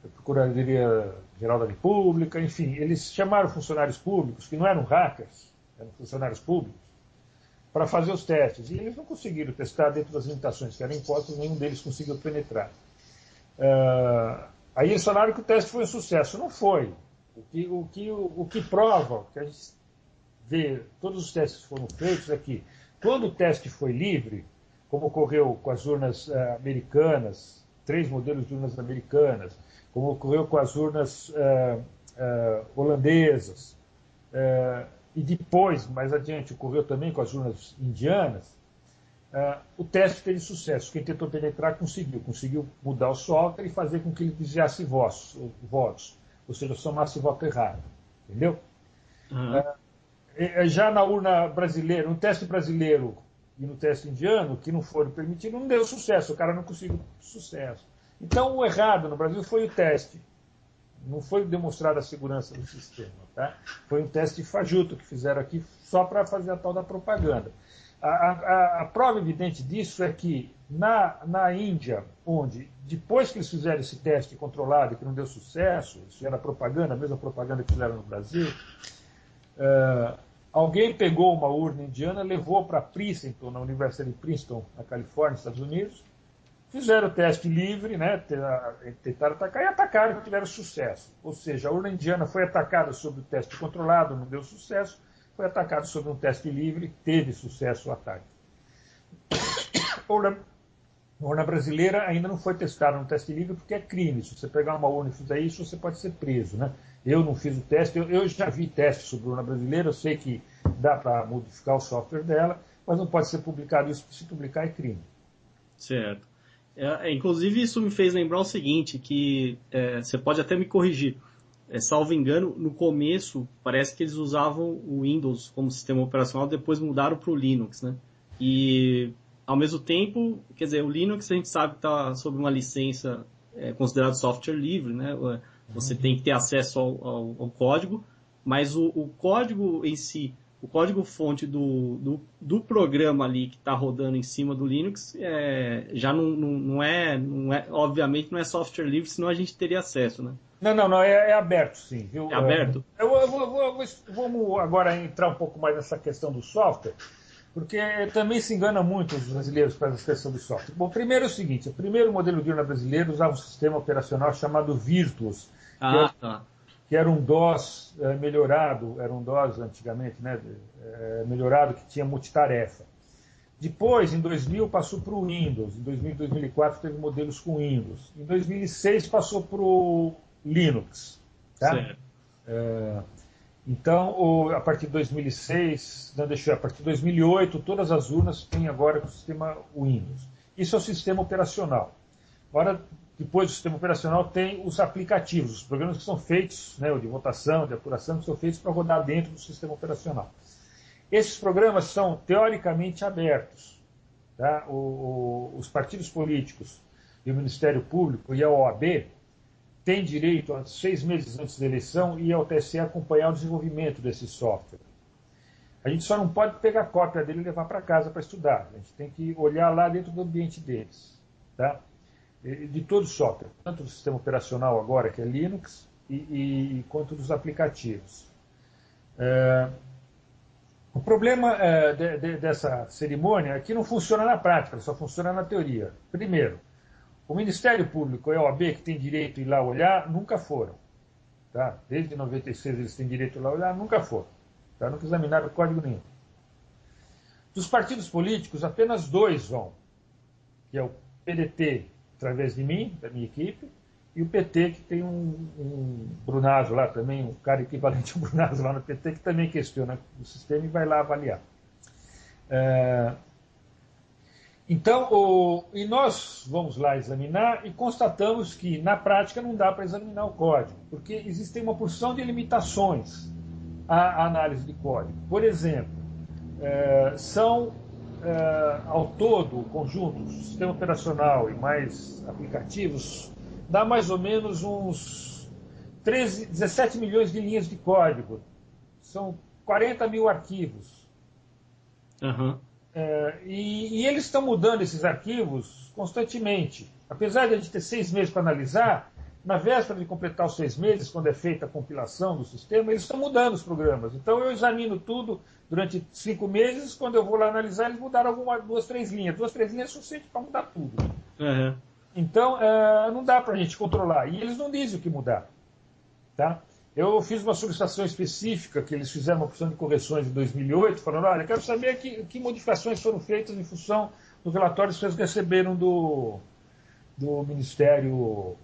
da Procuradoria-Geral da República, enfim, eles chamaram funcionários públicos, que não eram hackers, eram funcionários públicos, para fazer os testes. E eles não conseguiram testar dentro das limitações que eram impostas, nenhum deles conseguiu penetrar. Aí eles falaram que o teste foi um sucesso. Não foi. O que prova, que a gente vê, todos os testes foram feitos, é que quando o teste foi livre, como ocorreu com as urnas americanas, 3 modelos de urnas americanas, como ocorreu com as urnas holandesas, e depois, mais adiante, ocorreu também com as urnas indianas, o teste teve sucesso. Quem tentou penetrar conseguiu mudar o software e fazer com que ele desviasse votos, ou seja, somasse voto errado. Entendeu? Uhum. Já na urna brasileira, no teste brasileiro e no teste indiano, que não foram permitidos, não deu sucesso, o cara não conseguiu sucesso. Então, o errado no Brasil foi o teste. Não foi demonstrada a segurança do sistema. Tá? Foi um teste fajuto que fizeram aqui só para fazer a tal da propaganda. A prova evidente disso é que na Índia, onde depois que eles fizeram esse teste controlado e que não deu sucesso, isso era propaganda, a mesma propaganda que fizeram no Brasil, alguém pegou uma urna indiana, levou para Princeton, na Universidade de Princeton, na Califórnia, Estados Unidos, fizeram o teste livre, né, tentaram atacar e atacaram e tiveram sucesso. Ou seja, a urna indiana foi atacada sob o teste controlado, não deu sucesso, foi atacado sob um teste livre, teve sucesso o ataque. A urna brasileira ainda não foi testada no teste livre porque é crime. Se você pegar uma urna e fizer isso, você pode ser preso. Né? Eu não fiz o teste, eu já vi teste sobre a urna brasileira, eu sei que dá para modificar o software dela, mas não pode ser publicado isso, se publicar é crime. Certo. Inclusive, isso me fez lembrar o seguinte, que você pode até me corrigir. Salvo engano, no começo, parece que eles usavam o Windows como sistema operacional, depois mudaram para o Linux, né? E, ao mesmo tempo, quer dizer, o Linux a gente sabe que está sob uma licença considerado software livre, né? Você tem que ter acesso ao código, mas o código em si, o código-fonte do programa ali que está rodando em cima do Linux já não é, obviamente não é software livre, senão a gente teria acesso, né? Não, é aberto, sim. Viu? É aberto? Vamos agora entrar um pouco mais nessa questão do software, porque também se engana muito os brasileiros com essa questão do software. Bom, primeiro é o seguinte, o primeiro modelo de urna brasileiro usava um sistema operacional chamado Virtuos, que era um DOS melhorado, era um DOS antigamente, né, melhorado, que tinha multitarefa. Depois, em 2000, passou para o Windows. Em 2000 e 2004 teve modelos com Windows. Em 2006 passou para o Linux. Tá? Certo. Então, a partir de 2006, a partir de 2008, todas as urnas têm agora o sistema Windows. Isso é o sistema operacional. Agora, depois do sistema operacional, tem os aplicativos, os programas que são feitos, né, de votação, de apuração, que são feitos para rodar dentro do sistema operacional. Esses programas são teoricamente abertos. Tá? Os partidos políticos e o Ministério Público e a OAB têm direito, 6 meses antes da eleição, ir ao TSE acompanhar o desenvolvimento desse software. A gente só não pode pegar cópia dele e levar para casa para estudar. A gente tem que olhar lá dentro do ambiente deles. Tá? De todo o software, tanto do sistema operacional agora, que é Linux, quanto dos aplicativos. O problema dessa cerimônia é que não funciona na prática, só funciona na teoria. Primeiro, o Ministério Público e a OAB, que tem direito de ir lá olhar, nunca foram. Tá? Desde 96 eles têm direito de ir lá olhar, nunca foram. Tá? Nunca examinaram código nenhum. Dos partidos políticos, apenas 2 vão, que é o PDT, através de mim, da minha equipe, e o PT, que tem um Brunazzo lá também, um cara equivalente ao Brunazzo lá no PT, que também questiona o sistema e vai lá avaliar. Então, e nós vamos lá examinar e constatamos que, na prática, não dá para examinar o código, porque existem uma porção de limitações à análise de código. Por exemplo, são, ao todo, conjuntos, sistema operacional e mais aplicativos, dá mais ou menos uns 17 milhões de linhas de código, são 40 mil arquivos. Uhum. E eles estão mudando esses arquivos constantemente. Apesar de a gente ter 6 meses para analisar, na véspera de completar os 6 meses, quando é feita a compilação do sistema, eles estão mudando os programas. Então eu examino tudo durante 5 meses, quando eu vou lá analisar, eles mudaram 2, 3 linhas. 2, 3 linhas é suficiente para mudar tudo. Uhum. Então não dá para a gente controlar. E eles não dizem o que mudar. Tá? Eu fiz uma solicitação específica, que eles fizeram uma porção de correções em 2008, falando, olha, eu quero saber que modificações foram feitas em função do relatório que vocês receberam do Ministério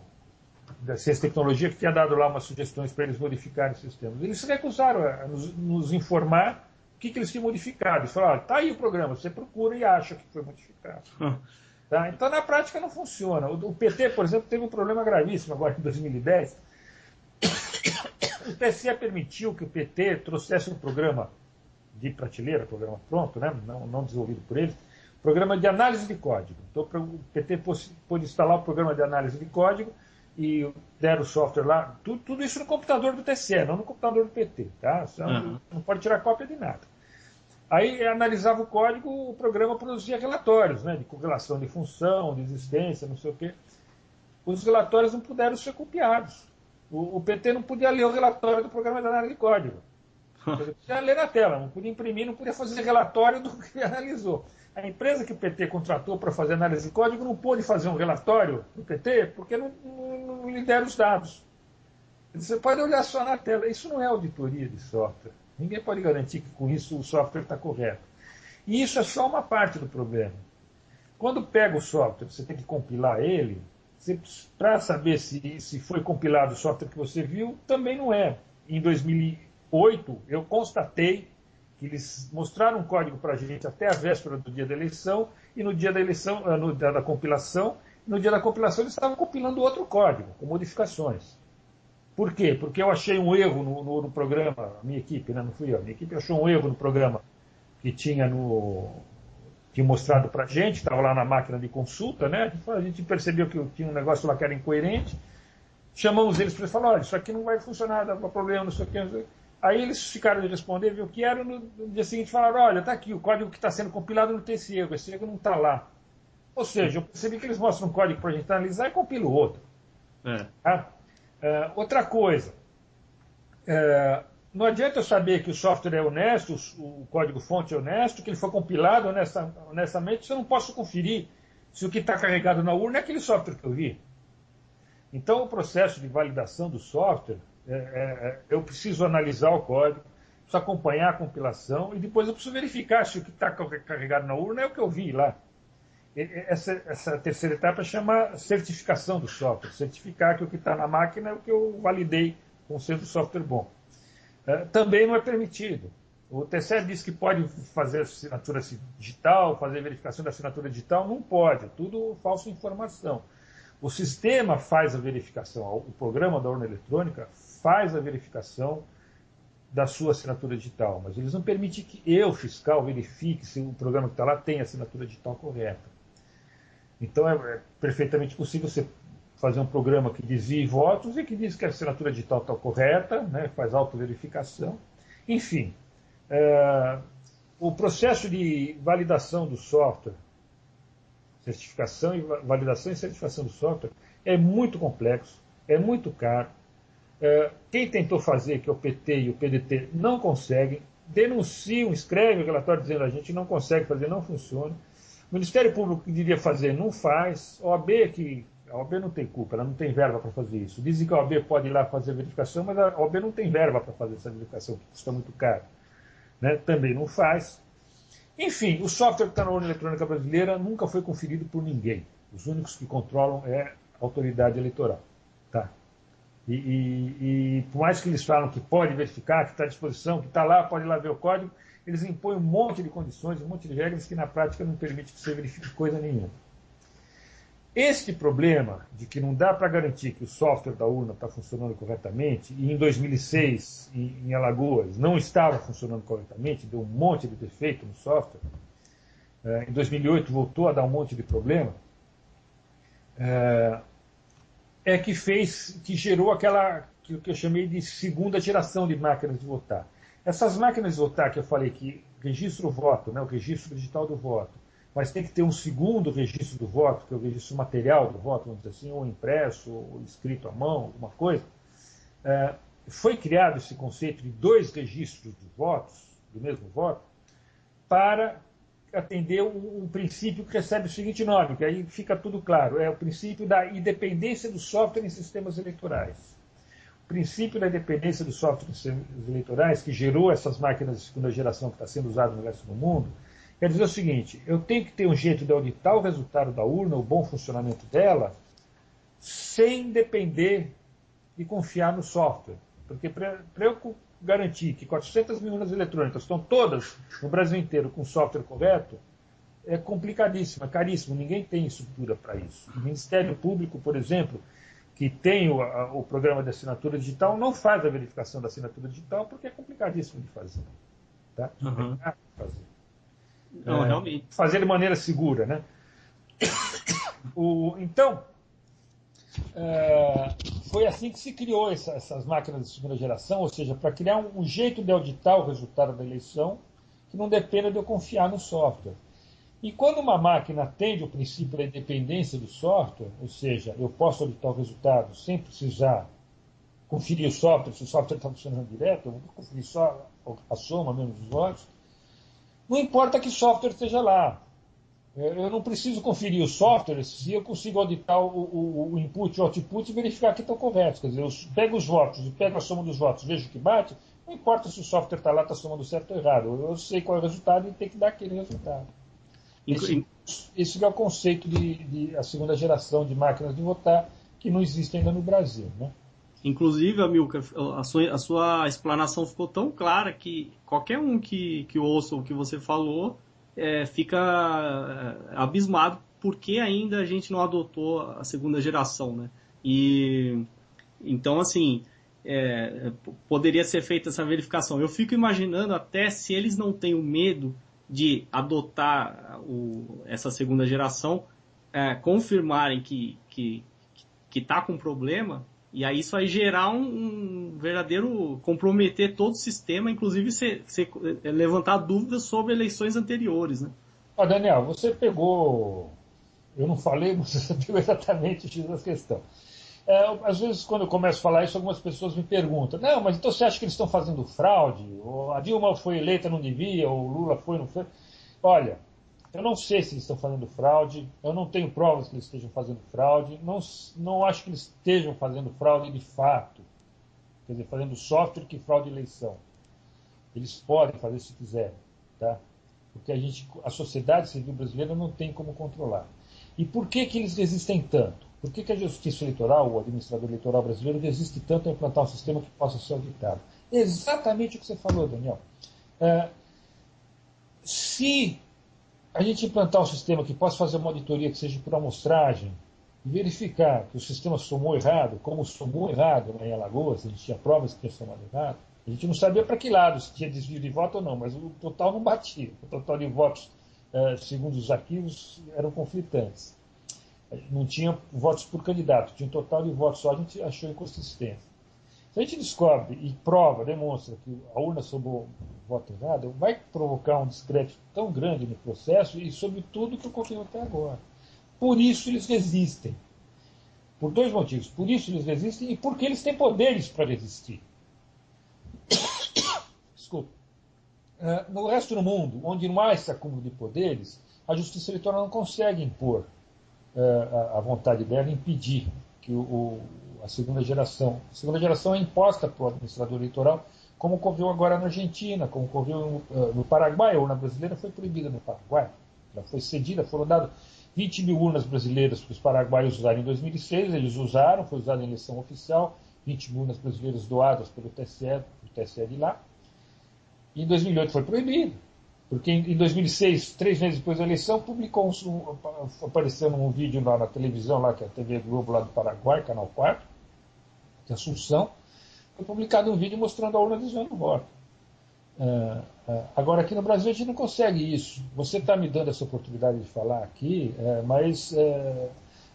da Ciência e Tecnologia, que tinha dado lá umas sugestões para eles modificarem os sistemas. Eles se recusaram a nos informar o que eles tinham modificado. Eles falaram, está aí o programa, você procura e acha que foi modificado. Tá? Então, na prática, não funciona. O PT, por exemplo, teve um problema gravíssimo agora em 2010. O TSE permitiu que o PT trouxesse um programa de prateleira, programa pronto, né? não desenvolvido por eles, programa de análise de código. Então o PT pôde instalar o programa de análise de código e deram o software lá, tudo isso no computador do TSE, não no computador do PT. Tá? Não pode tirar cópia de nada. Aí analisava o código, o programa produzia relatórios, né? De correlação de função, de existência, não sei o quê. Os relatórios não puderam ser copiados. O PT não podia ler o relatório do programa de análise de código. Ele podia ler na tela, não podia imprimir, não podia fazer relatório do que analisou. A empresa que o PT contratou para fazer análise de código não pôde fazer um relatório do PT porque não lhe deram os dados. Você pode olhar só na tela. Isso não é auditoria de software. Ninguém pode garantir que com isso o software está correto. E isso é só uma parte do problema. Quando pega o software, você tem que compilar ele, para saber se foi compilado o software que você viu, também não é. Em 2008, eu constatei que eles mostraram um código para a gente até a véspera do dia da eleição, e no dia da eleição, no dia da compilação, eles estavam compilando outro código, com modificações. Por quê? Porque eu achei um erro no programa, a minha equipe, né? Não fui eu, a minha equipe achou um erro no programa que tinha mostrado para a gente, estava lá na máquina de consulta, né? A gente percebeu que tinha um negócio lá que era incoerente, chamamos eles para falar, olha, isso aqui não vai funcionar, dá problema, não sei o que. Aí eles ficaram de responder, viu o que era, no dia seguinte falaram, olha, está aqui, o código que está sendo compilado não tem esse erro não está lá. Ou seja, eu percebi que eles mostram um código para a gente analisar e compila o outro. Tá? Outra coisa, não adianta eu saber que o software é honesto, o código-fonte é honesto, que ele foi compilado honestamente, se eu não posso conferir se o que está carregado na urna é aquele software que eu vi. Então, o processo de validação do software, eu preciso analisar o código, preciso acompanhar a compilação e depois eu preciso verificar se o que está carregado na urna é o que eu vi lá. Essa terceira etapa chama certificação do software, certificar que o que está na máquina é o que eu validei como sendo software bom. Também não é permitido. O TSE diz que pode fazer assinatura digital, fazer verificação da assinatura digital, não pode, tudo falsa informação. O sistema faz a verificação, o programa da urna eletrônica faz a verificação da sua assinatura digital, mas eles não permitem que eu, fiscal, verifique se o programa que está lá tem a assinatura digital correta. Então é perfeitamente possível você fazer um programa que desvie votos e que diz que a assinatura digital está correta, né, faz autoverificação. Enfim, o processo de validação do software, certificação e validação e certificação do software é muito complexo, é muito caro. Quem tentou fazer, que é o PT e o PDT, não conseguem, denunciam, escrevem o relatório dizendo a gente não consegue fazer, não funciona. O Ministério Público que devia fazer não faz. A OAB não tem culpa, ela não tem verba para fazer isso. Dizem que a OAB pode ir lá fazer a verificação, mas a OAB não tem verba para fazer essa verificação, que custa muito caro. Né? Também não faz. Enfim, o software que está na urna eletrônica brasileira nunca foi conferido por ninguém. Os únicos que controlam é a autoridade eleitoral. Tá? E por mais que eles falam que pode verificar, que está à disposição, que está lá, pode ir lá ver o código, eles impõem um monte de condições, um monte de regras que na prática não permite que você verifique coisa nenhuma. Este problema de que não dá para garantir que o software da urna está funcionando corretamente, e em 2006, em Alagoas, não estava funcionando corretamente, deu um monte de defeito no software, em 2008 voltou a dar um monte de problema, que gerou aquela que eu chamei de segunda geração de máquinas de votar. Essas máquinas de votar que eu falei que registra o voto, né, o registro digital do voto, mas tem que ter um segundo registro do voto, que é o registro material do voto, vamos dizer assim, ou impresso, ou escrito à mão, alguma coisa. Foi criado esse conceito de dois registros de votos, do mesmo voto, para atender um princípio que recebe o seguinte nome, que aí fica tudo claro, é o princípio da independência do software em sistemas eleitorais. O princípio da independência do software em sistemas eleitorais, que gerou essas máquinas de segunda geração que está sendo usada no resto do mundo, quer dizer o seguinte, eu tenho que ter um jeito de auditar o resultado da urna, o bom funcionamento dela, sem depender de confiar no software. Porque para eu garantir que 400 mil urnas eletrônicas estão todas no Brasil inteiro com o software correto, é complicadíssimo, é caríssimo, ninguém tem estrutura para isso. O Ministério Público, por exemplo, que tem o programa de assinatura digital, não faz a verificação da assinatura digital porque é complicadíssimo de fazer. Tá? Uhum. É fazer. Não, realmente. Fazer de maneira segura. Né? Então, foi assim que se criou essas máquinas de segunda geração, ou seja, para criar um jeito de auditar o resultado da eleição que não dependa de eu confiar no software. E quando uma máquina atende o princípio da independência do software, ou seja, eu posso auditar o resultado sem precisar conferir o software, se o software está funcionando direto, eu vou conferir só a soma menos os votos, não importa que software esteja lá. Eu não preciso conferir o software se eu consigo auditar o input e o output e verificar que estão corretos. Quer dizer, eu pego os votos e pego a soma dos votos, vejo que bate, não importa se o software está lá, está somando certo ou errado. Eu sei qual é o resultado e tem que dar aquele resultado. Esse é o conceito de a segunda geração de máquinas de votar que não existe ainda no Brasil. Né? Inclusive, Amilcar, a sua explanação ficou tão clara que qualquer um que ouça o que você falou fica abismado porque ainda a gente não adotou a segunda geração, né? E então, assim, poderia ser feita essa verificação. Eu fico imaginando até se eles não têm o medo de adotar essa segunda geração, confirmarem que está com problema, e aí isso vai gerar um verdadeiro comprometer todo o sistema, inclusive levantar dúvidas sobre eleições anteriores, né? Daniel, você pegou, eu não falei, mas você pegou exatamente o X da questão. Às vezes, quando eu começo a falar isso, algumas pessoas me perguntam, não, mas então você acha que eles estão fazendo fraude? Ou a Dilma foi eleita, não devia, ou o Lula foi, não foi? Olha, eu não sei se eles estão fazendo fraude, eu não tenho provas que eles estejam fazendo fraude, não acho que eles estejam fazendo fraude de fato, quer dizer, fazendo software que fraude eleição. Eles podem fazer se quiserem, tá? Porque a sociedade civil brasileira não tem como controlar. E por que eles resistem tanto? Por que a justiça eleitoral, o administrador eleitoral brasileiro, resiste tanto a implantar um sistema que possa ser auditado? Exatamente o que você falou, Daniel. Se a gente implantar um sistema que possa fazer uma auditoria que seja por amostragem, e verificar que o sistema somou errado, como somou errado em Alagoas, a gente tinha provas que tinha somado errado, a gente não sabia para que lado, se tinha desvio de voto ou não, mas o total não batia. O total de votos, segundo os arquivos, eram conflitantes. Não tinha votos por candidato, tinha um total de votos só, a gente achou inconsistência. Se a gente descobre e prova, demonstra que a urna somou voto errado, vai provocar um descrédito tão grande no processo e sobre tudo que ocorreu até agora. Por isso eles resistem. Por dois motivos. Por isso eles resistem e porque eles têm poderes para resistir. Desculpa. No resto do mundo, onde não há esse acúmulo de poderes, a justiça eleitoral não consegue impor a vontade dela, impedir que a segunda geração. A segunda geração é imposta para o administrador eleitoral, como ocorreu agora na Argentina, como ocorreu no Paraguai. A urna brasileira foi proibida no Paraguai. Ela foi cedida, foram dadas 20 mil urnas brasileiras para os paraguaios usarem em 2006, eles usaram, foi usado em eleição oficial, 20 mil urnas brasileiras doadas pelo TSE de lá. E em 2008 foi proibido, porque em 2006, 3 meses depois da eleição, apareceu um vídeo lá na televisão, lá, que é a TV Globo lá do Paraguai, Canal 4, que é Assunção, foi publicado um vídeo mostrando a urna desviando o voto. Agora, aqui no Brasil, a gente não consegue isso. Você está me dando essa oportunidade de falar aqui, mas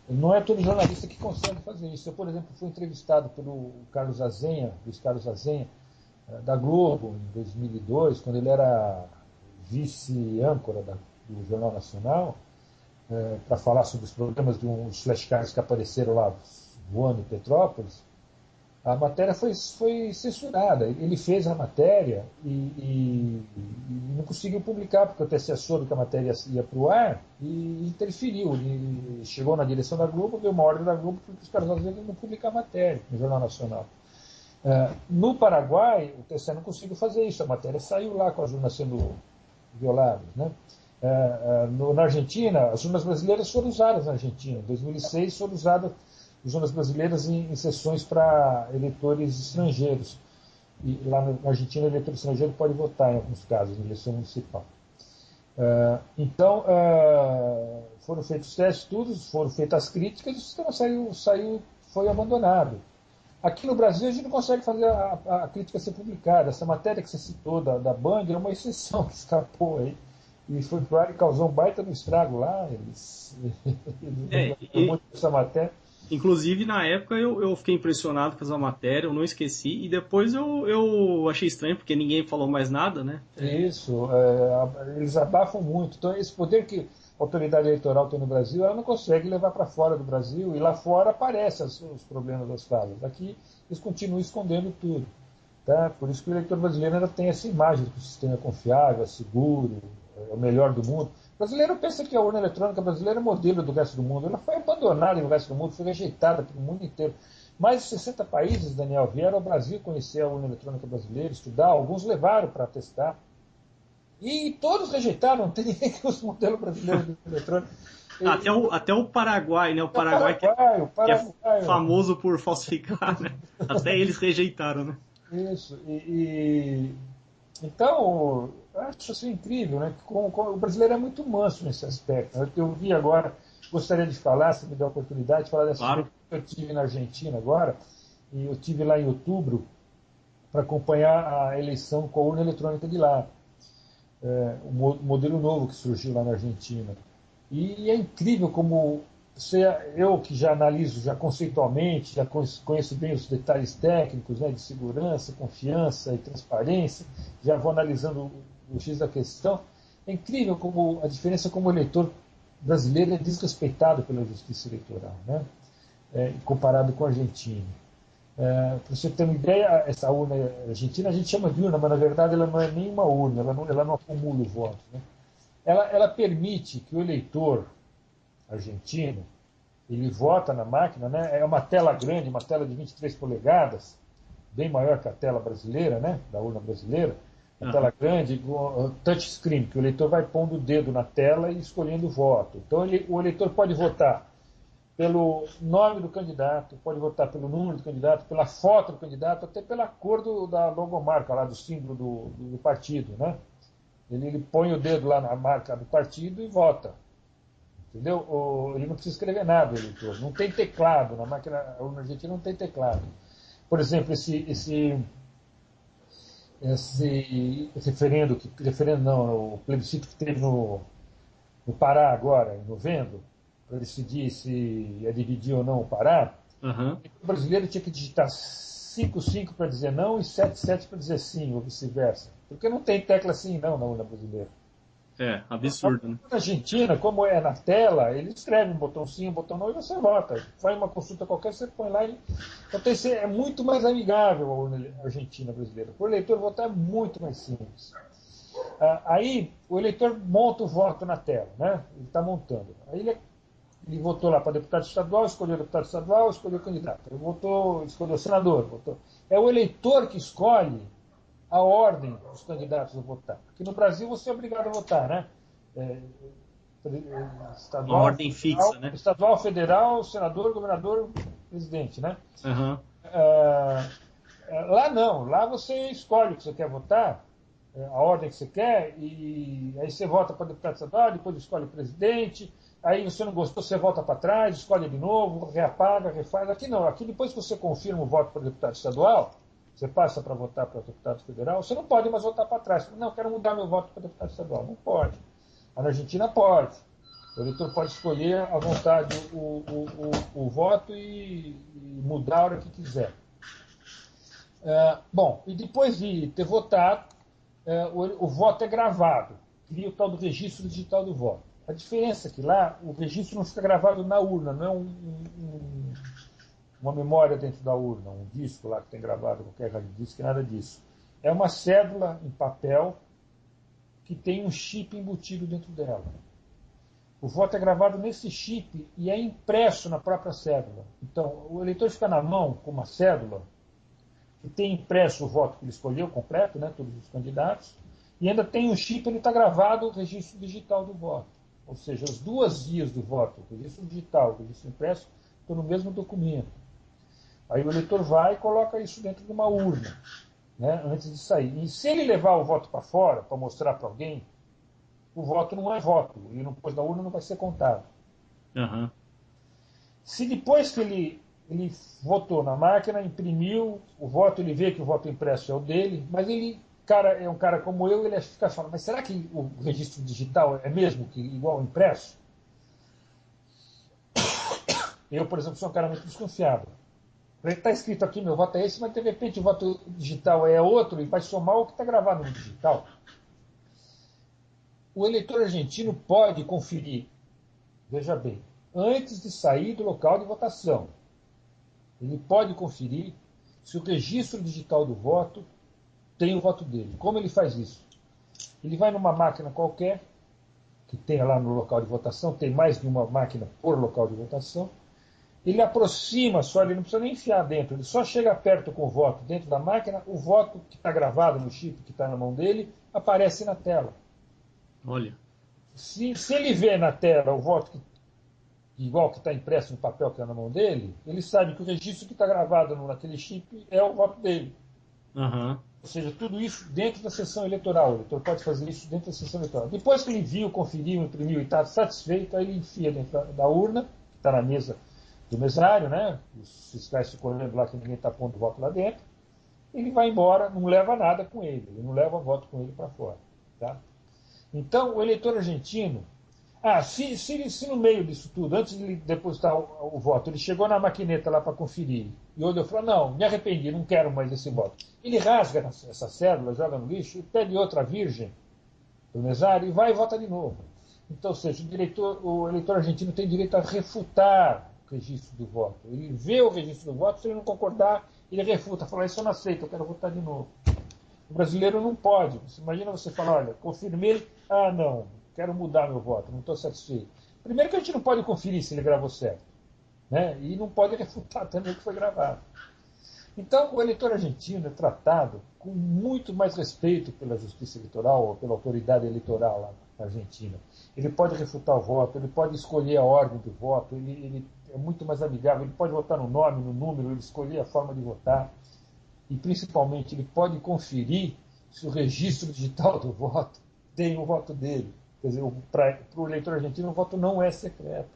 Não é todo jornalista que consegue fazer isso. Eu, por exemplo, fui entrevistado pelo Carlos Azenha, Luiz Carlos Azenha, da Globo, em 2002, quando ele era vice-âncora do Jornal Nacional, para falar sobre os problemas de uns flashcards que apareceram lá voando em Petrópolis. A matéria foi censurada. Ele fez a matéria e não conseguiu publicar, porque o TSE soube que a matéria ia para o ar e interferiu. Ele chegou na direção da Globo, deu uma ordem da Globo para os caras não publicar a matéria no Jornal Nacional. No Paraguai, o TSE não conseguiu fazer isso. A matéria saiu lá com as urnas sendo violadas. Né? Na Argentina, as urnas brasileiras foram usadas na Argentina. Em 2006 foram usadas as urnas brasileiras em sessões para eleitores estrangeiros. E lá na Argentina, o eleitor estrangeiro pode votar em alguns casos, em eleição municipal. Então, foram feitos testes, tudo, foram feitas as críticas, e o sistema foi abandonado. Aqui no Brasil, a gente não consegue fazer a crítica ser publicada. Essa matéria que você citou da Band é uma exceção que escapou aí. E foi para o ar e causou um baita no estrago lá. Eles muito essa matéria. Inclusive, na época, eu fiquei impressionado com essa matéria, eu não esqueci, e depois eu achei estranho, porque ninguém falou mais nada, né? Isso, eles abafam muito. Então, esse poder que a autoridade eleitoral tem no Brasil, ela não consegue levar para fora do Brasil, e lá fora aparecem os problemas das falhas. Aqui, eles continuam escondendo tudo. Tá? Por isso que o eleitor brasileiro ainda tem essa imagem de que o sistema é confiável, é seguro, é o melhor do mundo. O brasileiro pensa que a urna eletrônica brasileira é modelo do resto do mundo. Ela foi abandonada no resto do mundo, foi rejeitada pelo mundo inteiro. Mais de 60 países, Daniel, vieram ao Brasil conhecer a urna eletrônica brasileira, estudar, alguns levaram para testar. E todos rejeitaram, não tem ninguém que usa o modelo brasileiro de urna eletrônica. Até o Paraguai, né? O Paraguai, que é famoso por falsificar, né? Até eles rejeitaram, né? Isso. Então, acho isso incrível, né? O brasileiro é muito manso nesse aspecto. Eu vi agora, gostaria de falar, se me der a oportunidade, de falar dessa experiência que eu tive na Argentina agora, e eu tive lá em outubro para acompanhar a eleição com a urna eletrônica de lá. O modelo novo que surgiu lá na Argentina. E é incrível como eu que já analiso já conceitualmente, já conheço bem os detalhes técnicos, né, de segurança, confiança e transparência, já vou analisando o X da questão. É incrível como a diferença como o eleitor brasileiro é desrespeitado pela justiça eleitoral, né, comparado com a Argentina. Para você ter uma ideia, essa urna argentina a gente chama de urna, mas na verdade ela não é nem uma urna, ela não acumula votos. Né? Ela permite que o eleitor argentino ele vota na máquina, né? É uma tela grande, uma tela de 23 polegadas, bem maior que a tela brasileira, né? Da urna brasileira, uma tela grande, touchscreen, que o eleitor vai pondo o dedo na tela e escolhendo o voto. Então o eleitor pode votar pelo nome do candidato, pode votar pelo número do candidato, pela foto do candidato, até pela cor da logomarca, lá do símbolo do partido. Né? Ele põe o dedo lá na marca do partido e vota. Entendeu? Ele não precisa escrever nada, o eleitor. Não tem teclado, na máquina a urna argentina não tem teclado. Por exemplo, esse referendo não, o plebiscito que teve no Pará agora, em novembro, para decidir se ia dividir ou não o Pará, o brasileiro tinha que digitar 5 para dizer não e 7 para dizer sim, ou vice-versa. Porque não tem tecla sim não na urna brasileira. É, absurdo, né? Na Argentina, como é na tela, ele escreve um botão sim, um botão não e você vota. Faz uma consulta qualquer, você põe lá e... Então é muito mais amigável a urna argentina brasileira. Para o eleitor votar é muito mais simples. Aí o eleitor monta o voto na tela, né? Ele está montando. Aí ele votou lá para deputado estadual, escolheu o deputado estadual, escolheu o candidato. Ele escolheu o senador. É o eleitor que escolhe a ordem dos candidatos a votar. Aqui no Brasil você é obrigado a votar, né? Uma ordem fixa, né? Estadual, federal, senador, governador, presidente, né? Lá não, lá você escolhe o que você quer votar, a ordem que você quer, e aí você vota para deputado estadual, depois escolhe o presidente, aí você não gostou, você volta para trás, escolhe de novo, reapaga, refaz. Aqui não, aqui depois que você confirma o voto para deputado estadual, você passa para votar para deputado federal, você não pode mais votar para trás. Não, quero mudar meu voto para deputado estadual. Não pode. Na Argentina pode. O eleitor pode escolher à vontade o voto e mudar a hora que quiser. Bom, e depois de ter votado, o voto é gravado, cria o tal do registro digital do voto. A diferença é que lá o registro não fica gravado na urna, não é uma memória dentro da urna, um disco lá que tem gravado qualquer disco, nada disso. É uma cédula em papel que tem um chip embutido dentro dela. O voto é gravado nesse chip e é impresso na própria cédula. Então, o eleitor fica na mão com uma cédula que tem impresso o voto que ele escolheu, completo, né, todos os candidatos, e ainda tem um chip, ele está gravado o registro digital do voto. Ou seja, as duas vias do voto, o registro digital e o registro impresso, estão no mesmo documento. Aí o eleitor vai e coloca isso dentro de uma urna, né, antes de sair. E se ele levar o voto para fora, para mostrar para alguém, o voto não é voto. Ele não pôs na urna, não vai ser contado. Uhum. Se depois que ele votou na máquina, imprimiu o voto, ele vê que o voto impresso é o dele, mas ele é um cara como eu, ele fica falando, mas será que o registro digital é mesmo que igual ao impresso? Eu, por exemplo, sou um cara muito desconfiado. Está escrito aqui, meu voto é esse, mas de repente o voto digital é outro e vai somar o que está gravado no digital. O eleitor argentino pode conferir, veja bem, antes de sair do local de votação, ele pode conferir se o registro digital do voto tem o voto dele. Como ele faz isso? Ele vai numa máquina qualquer, que tenha lá no local de votação, tem mais de uma máquina por local de votação, ele aproxima só, ele não precisa nem enfiar dentro, ele só chega perto com o voto dentro da máquina, o voto que está gravado no chip que está na mão dele aparece na tela. Olha. Se ele vê na tela o voto igual que está impresso no papel que está na mão dele, ele sabe que o registro que está gravado naquele chip é o voto dele. Uhum. Ou seja, tudo isso dentro da sessão eleitoral. O eleitor pode fazer isso dentro da sessão eleitoral. Depois que ele viu, conferiu, imprimiu e está satisfeito, aí ele enfia dentro da urna, que está na mesa do mesário, né? Os fiscais ficam olhando lá que ninguém está pondo o voto lá dentro. Ele vai embora, não leva nada com ele não leva voto com ele para fora. Tá? Então, o eleitor argentino, se no meio disso tudo, antes de ele depositar o voto, ele chegou na maquineta lá para conferir e olhou e falou, não, me arrependi, não quero mais esse voto. Ele rasga essa cédula, joga no lixo, pede outra virgem do mesário e vai e vota de novo. Então, ou seja, o eleitor argentino tem direito a refutar o registro do voto. Ele vê o registro do voto, se ele não concordar, ele refuta, fala, isso eu não aceito, eu quero votar de novo. O brasileiro não pode. Imagina você falar, olha, confirmei, não, quero mudar meu voto, não estou satisfeito. Primeiro que a gente não pode conferir se ele gravou certo, né? E não pode refutar também o que foi gravado. Então, o eleitor argentino é tratado com muito mais respeito pela justiça eleitoral ou pela autoridade eleitoral lá na Argentina. Ele pode refutar o voto, ele pode escolher a ordem do voto, ele é muito mais amigável, ele pode votar no nome, no número, ele escolher a forma de votar. E, principalmente, ele pode conferir se o registro digital do voto tem o voto dele. Quer dizer, para o eleitor argentino, o voto não é secreto.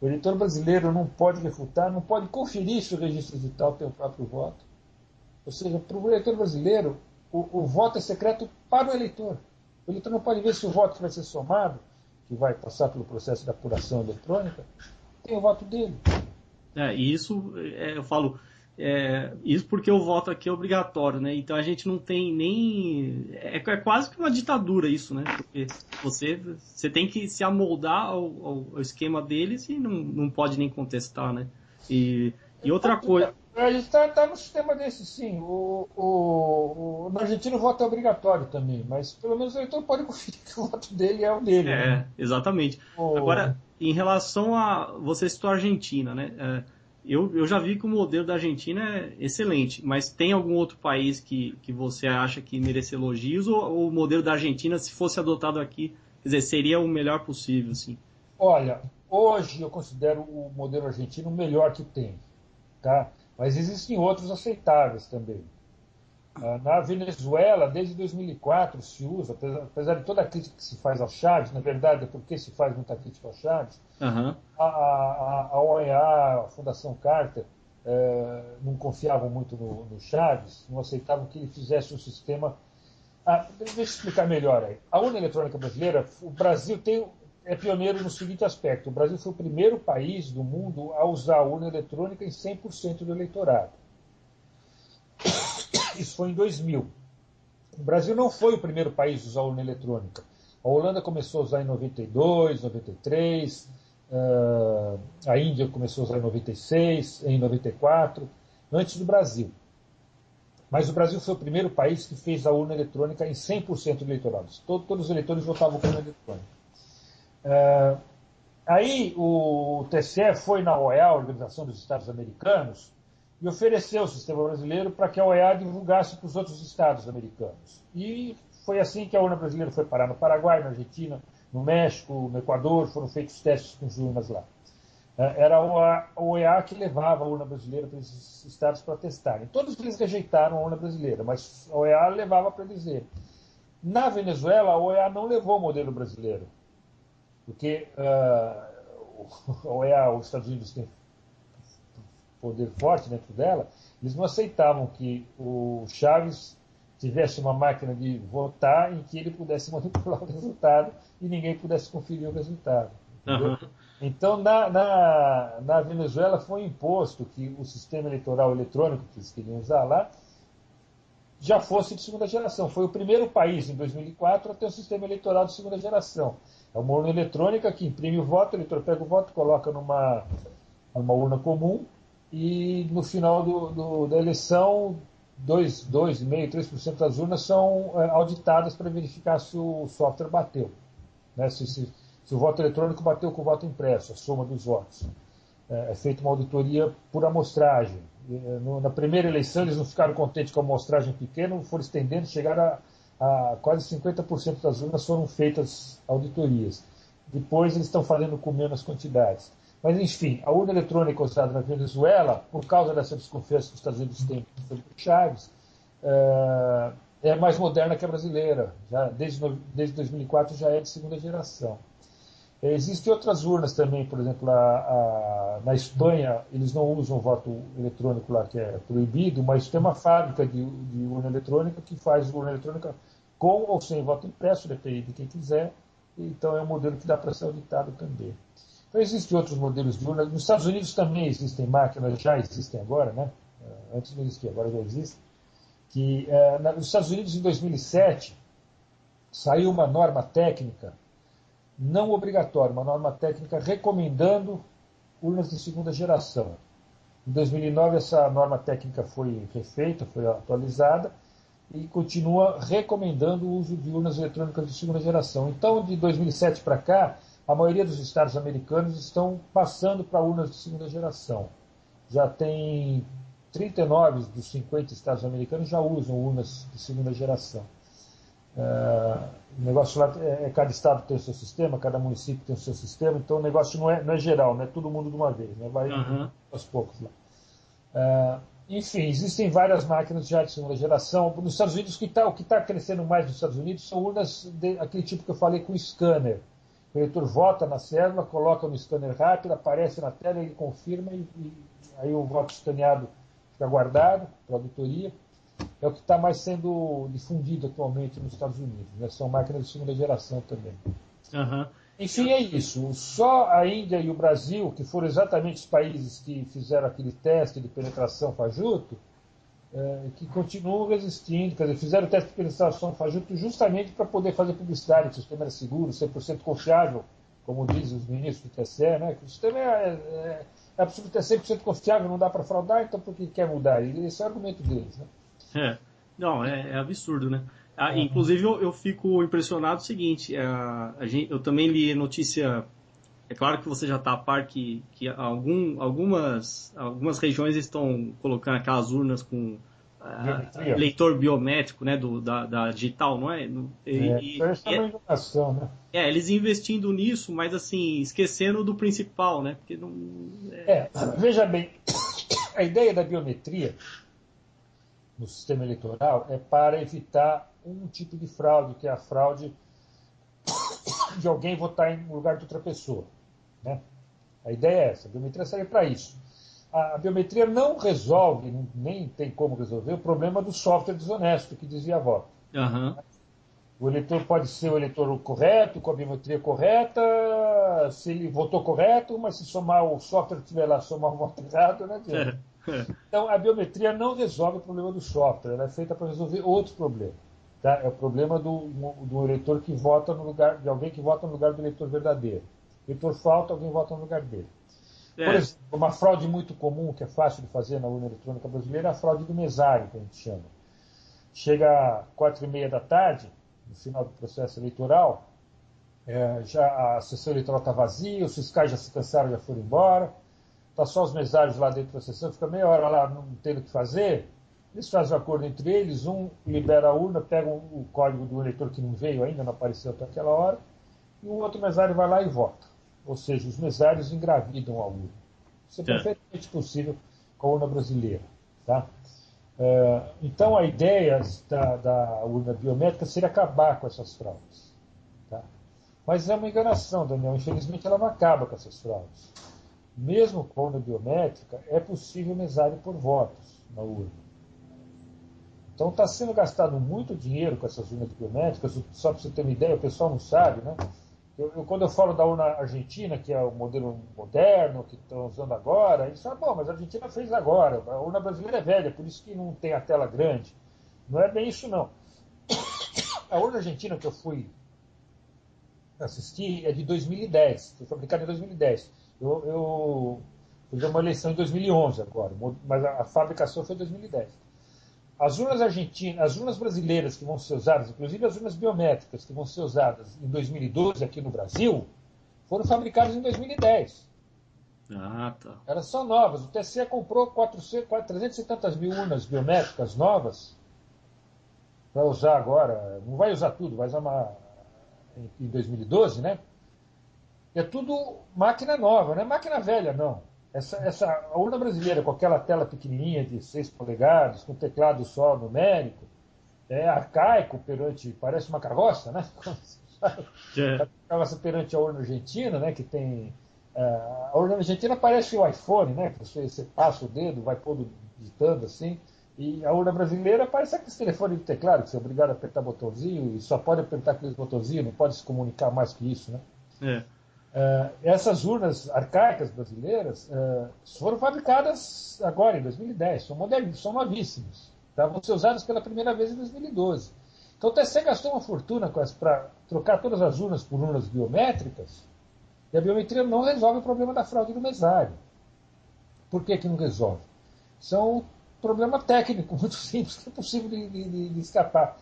O eleitor brasileiro não pode refutar, não pode conferir se o registro digital tem o próprio voto. Ou seja, para o eleitor brasileiro, o voto é secreto para o eleitor. O eleitor não pode ver se o voto que vai ser somado, que vai passar pelo processo de apuração eletrônica, tem o voto dele. E isso, eu falo, isso porque o voto aqui é obrigatório, né? Então a gente não tem nem... É quase que uma ditadura isso, né? Porque você tem que se amoldar ao esquema deles e não pode nem contestar, né? E outra coisa... A gente está no sistema desse, sim. Na Argentina o voto é obrigatório também, mas pelo menos o eleitor pode conferir que o voto dele é o dele. Né? Exatamente. Agora, em relação a... Você citou a Argentina, né? Eu já vi que o modelo da Argentina é excelente, mas tem algum outro país que você acha que merece elogios ou o modelo da Argentina, se fosse adotado aqui, quer dizer, seria o melhor possível, assim? Olha, hoje eu considero o modelo argentino o melhor que tem, tá? Mas existem outros aceitáveis também. Na Venezuela, desde 2004 se usa, apesar de toda a crítica que se faz ao Chaves, na verdade é porque se faz muita crítica ao Chaves, a OEA, a Fundação Carter, não confiavam muito no Chaves, não aceitavam que ele fizesse um sistema... deixa eu explicar melhor aí. A urna eletrônica brasileira, o Brasil é pioneiro no seguinte aspecto: o Brasil foi o primeiro país do mundo a usar a urna eletrônica em 100% do eleitorado. Isso foi em 2000. O Brasil não foi o primeiro país a usar a urna eletrônica. A Holanda começou a usar em 92, 93, a Índia começou a usar em 96, em 94, antes do Brasil. Mas o Brasil foi o primeiro país que fez a urna eletrônica em 100% do eleitorado. Todos os eleitores votavam com urna eletrônica. Aí o TSE foi na OEA, a Organização dos Estados Americanos, e ofereceu o sistema brasileiro para que a OEA divulgasse para os outros estados americanos. E foi assim que a urna brasileira foi parar no Paraguai, na Argentina, no México, no Equador, foram feitos testes com as urnas lá. Era a OEA que levava a urna brasileira para esses estados para testarem. Todos eles rejeitaram a urna brasileira, mas a OEA levava para dizer. Na Venezuela, a OEA não levou o modelo brasileiro, porque a OEA, os Estados Unidos têm poder forte dentro dela, eles não aceitavam que o Chávez tivesse uma máquina de votar em que ele pudesse manipular o resultado e ninguém pudesse conferir o resultado. Uhum. Então, na Venezuela foi imposto que o sistema eleitoral eletrônico que eles queriam usar lá já fosse de segunda geração. Foi o primeiro país, em 2004, a ter um sistema eleitoral de segunda geração. É uma urna eletrônica que imprime o voto, o eleitor pega o voto, coloca numa urna comum e no final da eleição 2,5%, 3% das urnas são auditadas para verificar se o software bateu, né? Se o voto eletrônico bateu com o voto impresso, a soma dos votos. É feita uma auditoria por amostragem. Na primeira eleição eles não ficaram contentes com a amostragem pequena, foram estendendo, chegaram a quase 50% das urnas foram feitas auditorias. Depois eles estão fazendo com menos quantidades. Mas, enfim, a urna eletrônica usada na Venezuela, por causa dessa desconfiança que os Estados Unidos têm sobre o Chaves, é mais moderna que a brasileira. Já, desde 2004 já é de segunda geração. Existem outras urnas também, por exemplo, na Espanha, eles não usam voto eletrônico lá, que é proibido, mas tem uma fábrica de urna eletrônica que faz urna eletrônica com ou sem voto impresso, depende de quem quiser. Então é um modelo que dá para ser auditado também. Então existem outros modelos de urna. Nos Estados Unidos também existem máquinas, já existem agora, né? Antes não existia, agora já existe. Que nos Estados Unidos, em 2007, saiu uma norma técnica não obrigatória, uma norma técnica recomendando urnas de segunda geração. Em 2009, essa norma técnica foi refeita, foi atualizada e continua recomendando o uso de urnas eletrônicas de segunda geração. Então, de 2007 para cá, a maioria dos estados americanos estão passando para urnas de segunda geração. Já tem 39 dos 50 estados americanos já usam urnas de segunda geração. O negócio lá cada estado tem o seu sistema, cada município tem o seu sistema, então o negócio não é geral, não é todo mundo de uma vez, né? Vai aos poucos lá. Enfim, existem várias máquinas já de segunda geração. Nos Estados Unidos, o que está crescendo mais nos Estados Unidos são urnas aquele tipo que eu falei com scanner. O eleitor vota na cédula, coloca no scanner rápido, aparece na tela, ele confirma e aí o voto escaneado fica guardado para auditoria. É o que está mais sendo difundido atualmente nos Estados Unidos, né? São máquinas de segunda geração também. Uhum. Enfim, é isso. Só a Índia e o Brasil, que foram exatamente os países que fizeram aquele teste de penetração fajuto, que continuam resistindo, quer dizer, fizeram o teste de penetração fajuto justamente para poder fazer publicidade, que o sistema era seguro, 100% confiável, como dizem os ministros do TSE, né? Que o sistema é 100% confiável, não dá para fraudar, então por que quer mudar? Esse é o argumento deles, né? Não, é absurdo, né? Inclusive, eu fico impressionado o seguinte, eu também li notícia, é claro que você já está a par que algumas regiões estão colocando aquelas urnas com leitor biométrico, né, da digital, não é? Isso é uma inovação, né? Eles investindo nisso, mas assim, esquecendo do principal, né? Porque não, veja bem, a ideia da biometria no sistema eleitoral é para evitar um tipo de fraude, que é a fraude de alguém votar em lugar de outra pessoa, né? A ideia é essa, a biometria serve para isso. A biometria não resolve, nem tem como resolver, o problema do software desonesto que desvia voto. Uhum. O eleitor pode ser o eleitor correto, com a biometria correta, se ele votou correto, mas se somar o software que estiver lá, somar o voto errado, não adianta. Então, a biometria não resolve o problema do software, ela é feita para resolver outros problemas. Tá? É o problema do eleitor que vota no lugar, de alguém que vota no lugar do eleitor verdadeiro. O eleitor falta, alguém vota no lugar dele. Por exemplo, uma fraude muito comum, que é fácil de fazer na urna eletrônica brasileira, é a fraude do mesário, que a gente chama. Chega às 4h30 da tarde, no final do processo eleitoral, já a sessão eleitoral está vazia, os fiscais já se cansaram, já foram embora, está só os mesários lá dentro da sessão, fica meia hora lá não tendo o que fazer, eles fazem um acordo entre eles, um libera a urna, pega o código do eleitor que não veio ainda, não apareceu até aquela hora, e o outro mesário vai lá e vota. Ou seja, os mesários engravidam a urna. Isso é perfeitamente possível com a urna brasileira. Tá? Então, a ideia da urna biométrica seria acabar com essas fraudes. Tá? Mas é uma enganação, Daniel. Infelizmente, ela não acaba com essas fraudes. Mesmo com a urna biométrica, é possível mesário por votos na urna. Então, está sendo gastado muito dinheiro com essas urnas biométricas. Só para você ter uma ideia, o pessoal não sabe, né? Quando eu falo da urna argentina, que é o modelo moderno, que estão usando agora, eles falam, bom, mas a Argentina fez agora, a urna brasileira é velha, por isso que não tem a tela grande. Não é bem isso, não. A urna argentina que eu fui assistir é de 2010, foi fabricada em 2010. Eu fiz uma eleição em 2011 agora, mas a fabricação foi em 2010. As urnas argentinas, as urnas brasileiras que vão ser usadas, inclusive as urnas biométricas que vão ser usadas em 2012 aqui no Brasil, foram fabricadas em 2010. Ah, tá. Elas são novas. O TSE comprou 300 e tantas mil urnas biométricas novas para usar agora. Não vai usar tudo, vai usar em 2012, né? É tudo máquina nova, não é máquina velha, não. A urna brasileira com aquela tela pequenininha de 6 polegadas, com teclado só numérico, é arcaico parece uma carroça, né? A carroça perante a urna argentina, né? Que tem... a urna argentina parece o iPhone, né? Que você passa o dedo, vai pondo, digitando assim. E a urna brasileira parece aquele telefone de teclado, que você é obrigado a apertar botãozinho e só pode apertar aquele botãozinho, não pode se comunicar mais que isso, né? Essas urnas arcaicas brasileiras foram fabricadas agora, em 2010, são modernas, são novíssimas. Tá? Vão ser usadas pela primeira vez em 2012. Então o TSE gastou uma fortuna para trocar todas as urnas por urnas biométricas, e a biometria não resolve o problema da fraude do mesário. Por que não resolve? Isso é um problema técnico muito simples, que é possível de escapar.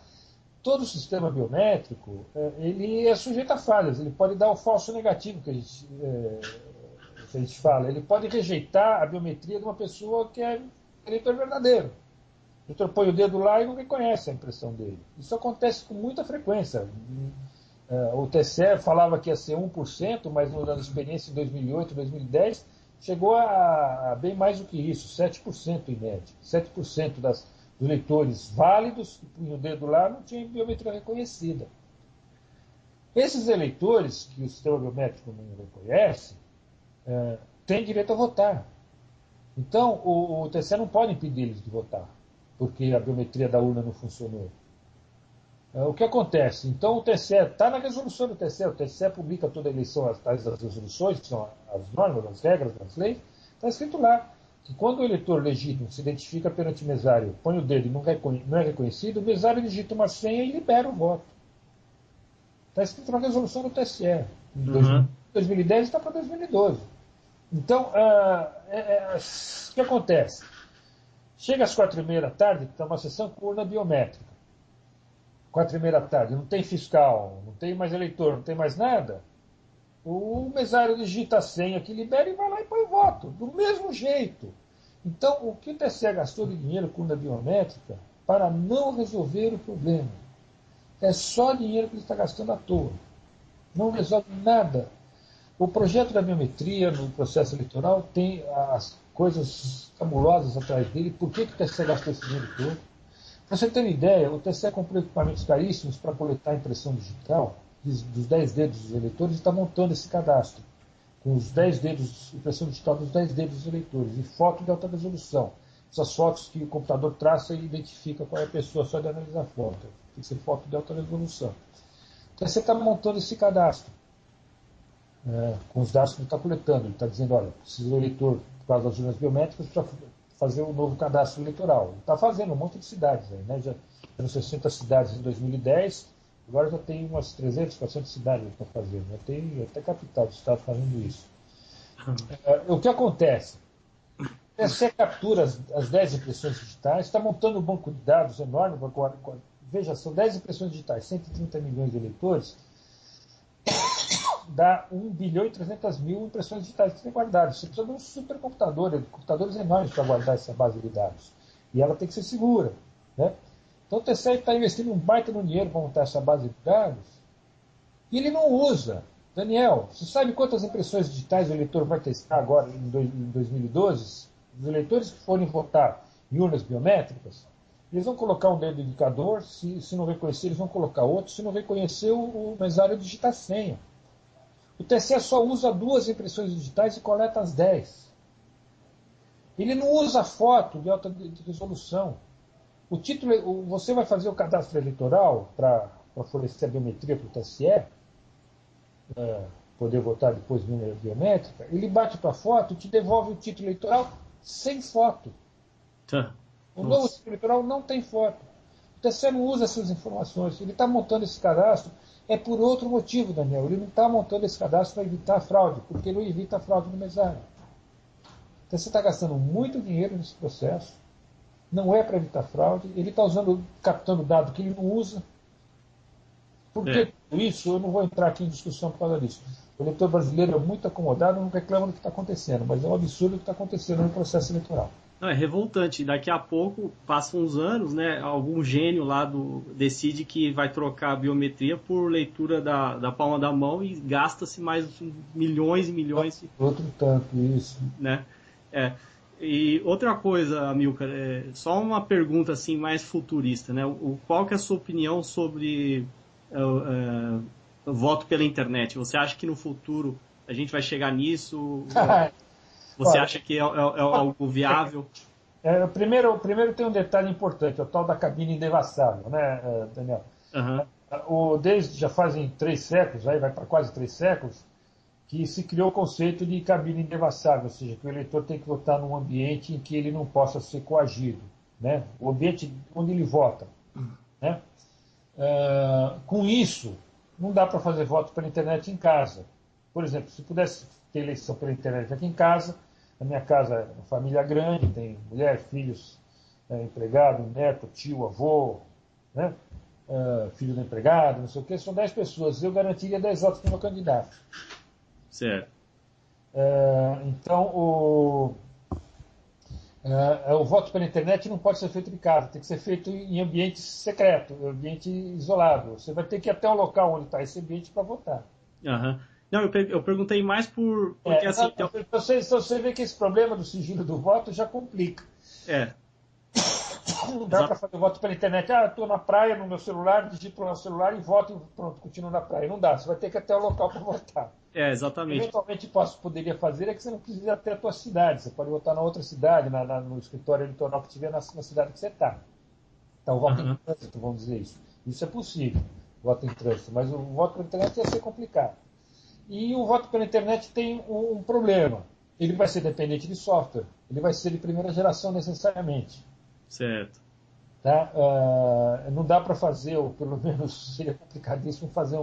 Todo o sistema biométrico ele é sujeito a falhas. Ele pode dar o falso negativo que a gente fala. Ele pode rejeitar a biometria de uma pessoa que é eleitor verdadeiro. O eleitor põe o dedo lá e não reconhece a impressão dele. Isso acontece com muita frequência. O TSE falava que ia ser 1%, mas na experiência em 2008, 2010, chegou a bem mais do que isso, 7% em média. 7% dos eleitores válidos que punham o dedo lá não tinham biometria reconhecida. Esses eleitores que o sistema biométrico não reconhece têm direito a votar. Então, o TSE não pode impedir eles de votar, porque a biometria da urna não funcionou. O que acontece? Então, o TSE está na resolução do TSE, o TSE publica toda a eleição as resoluções, que são as normas, as regras das leis, está escrito lá que quando o eleitor legítimo se identifica perante o mesário, põe o dedo e não é reconhecido, o mesário digita uma senha e libera o voto. Está escrito na resolução do TSE. Em 2010 está para 2012. Então, o que acontece? Chega às 4h30 da tarde, está uma sessão com urna biométrica. 4h30 da tarde, não tem fiscal, não tem mais eleitor, não tem mais nada. O mesário digita a senha que libera e vai lá e põe o voto, do mesmo jeito. Então, o que o TSE gastou de dinheiro com urna biométrica para não resolver o problema? É só dinheiro que ele está gastando à toa. Não resolve nada. O projeto da biometria no processo eleitoral tem as coisas fabulosas atrás dele. Por que o TSE gastou esse dinheiro todo? Para você ter uma ideia, o TSE comprou equipamentos caríssimos para coletar a impressão digital dos 10 dedos dos eleitores e está montando esse cadastro, com os 10 dedos, impressão digital dos 10 dedos dos eleitores, e foto de alta resolução. essas fotos que o computador traça e identifica qual é a pessoa só de analisar a foto. Tem que ser foto de alta resolução. Então você está montando esse cadastro, com os dados que ele está coletando. Ele está dizendo, olha, precisa do eleitor, por causa das urnas biométricas, para fazer um novo cadastro eleitoral. Ele está fazendo um monte de cidades aí, né? Já eram 60 cidades em 2010, agora já tem umas 300, 400 cidades que estão fazendo. Já tem até capital do estado fazendo isso. O que acontece? Você captura as 10 impressões digitais, está montando um banco de dados enorme. Veja, são 10 impressões digitais, 130 milhões de eleitores, dá 1 bilhão e 300 mil impressões digitais que você tem guardadas. Você precisa de um supercomputador, computadores enormes para guardar essa base de dados. E ela tem que ser segura. Né? Então o TCE está investindo um baita no dinheiro para montar essa base de dados e ele não usa. Daniel, você sabe quantas impressões digitais o eleitor vai testar agora em 2012? Os eleitores que forem votar em urnas biométricas, eles vão colocar um dedo indicador, se não reconhecer, eles vão colocar outro, se não reconhecer, o mesário digita a senha. O TSE só usa 2 impressões digitais e coleta as 10. Ele não usa foto de alta resolução. O título, você vai fazer o cadastro eleitoral para fornecer a biometria para o TSE, poder votar depois de urna biométrica, ele bate para a foto e te devolve o título eleitoral sem foto. Tá. O novo título eleitoral não tem foto. O TSE não usa essas informações. Ele está montando esse cadastro por outro motivo, Daniel. Ele não está montando esse cadastro para evitar fraude, porque ele não evita a fraude no mesário. O TSE está gastando muito dinheiro nesse processo. Não é para evitar fraude. Ele está captando dado que ele não usa. Por que isso? Eu não vou entrar aqui em discussão por causa disso. O eleitor brasileiro é muito acomodado, não reclama do que está acontecendo, mas é um absurdo o que está acontecendo no processo eleitoral. Não, é revoltante. Daqui a pouco, passam uns anos, né, algum gênio lá decide que vai trocar a biometria por leitura da palma da mão e gasta-se mais milhões e milhões. Outro tanto, isso. Né? E outra coisa, Amilcar, só uma pergunta assim mais futurista, né? Qual que é a sua opinião sobre o voto pela internet? Você acha que no futuro a gente vai chegar nisso? Você acha que é algo viável? Primeiro tem um detalhe importante, o tal da cabine indevassável, né, Daniel? Uhum. Desde já fazem 3 séculos, aí vai para quase 3 séculos, que se criou o conceito de cabine indevassável, ou seja, que o eleitor tem que votar num ambiente em que ele não possa ser coagido, né? O ambiente onde ele vota. Né? Com isso, não dá para fazer voto pela internet em casa. Por exemplo, se pudesse ter eleição pela internet aqui em casa, a minha casa é uma família grande, tem mulher, filhos, empregado, neto, tio, avô, né? Filho do empregado, não sei o quê, são 10 pessoas. Eu garantiria 10 votos para o meu candidato. Certo. Então, o voto pela internet não pode ser feito de casa, tem que ser feito em ambiente secreto, ambiente isolado. Você vai ter que ir até o local onde está esse ambiente para votar. Uhum. Não, eu perguntei mais porque assim... Então você vê que esse problema do sigilo do voto já complica. Não dá para fazer voto pela internet. Estou na praia no meu celular, digito no celular e voto e pronto, continuo na praia. Não dá, você vai ter que ir até o local para votar. Exatamente. Eventualmente poderia fazer é que você não precisa ir até a tua cidade. Você pode votar na outra cidade, no escritório eleitoral que tiver na cidade que você está. Então, o voto em trânsito, vamos dizer isso. Isso é possível, voto em trânsito. Mas o voto pela internet ia ser complicado. E o voto pela internet tem um problema. Ele vai ser dependente de software. Ele vai ser de primeira geração necessariamente. Certo. Tá? Não dá para fazer, ou pelo menos seria complicadíssimo, fazer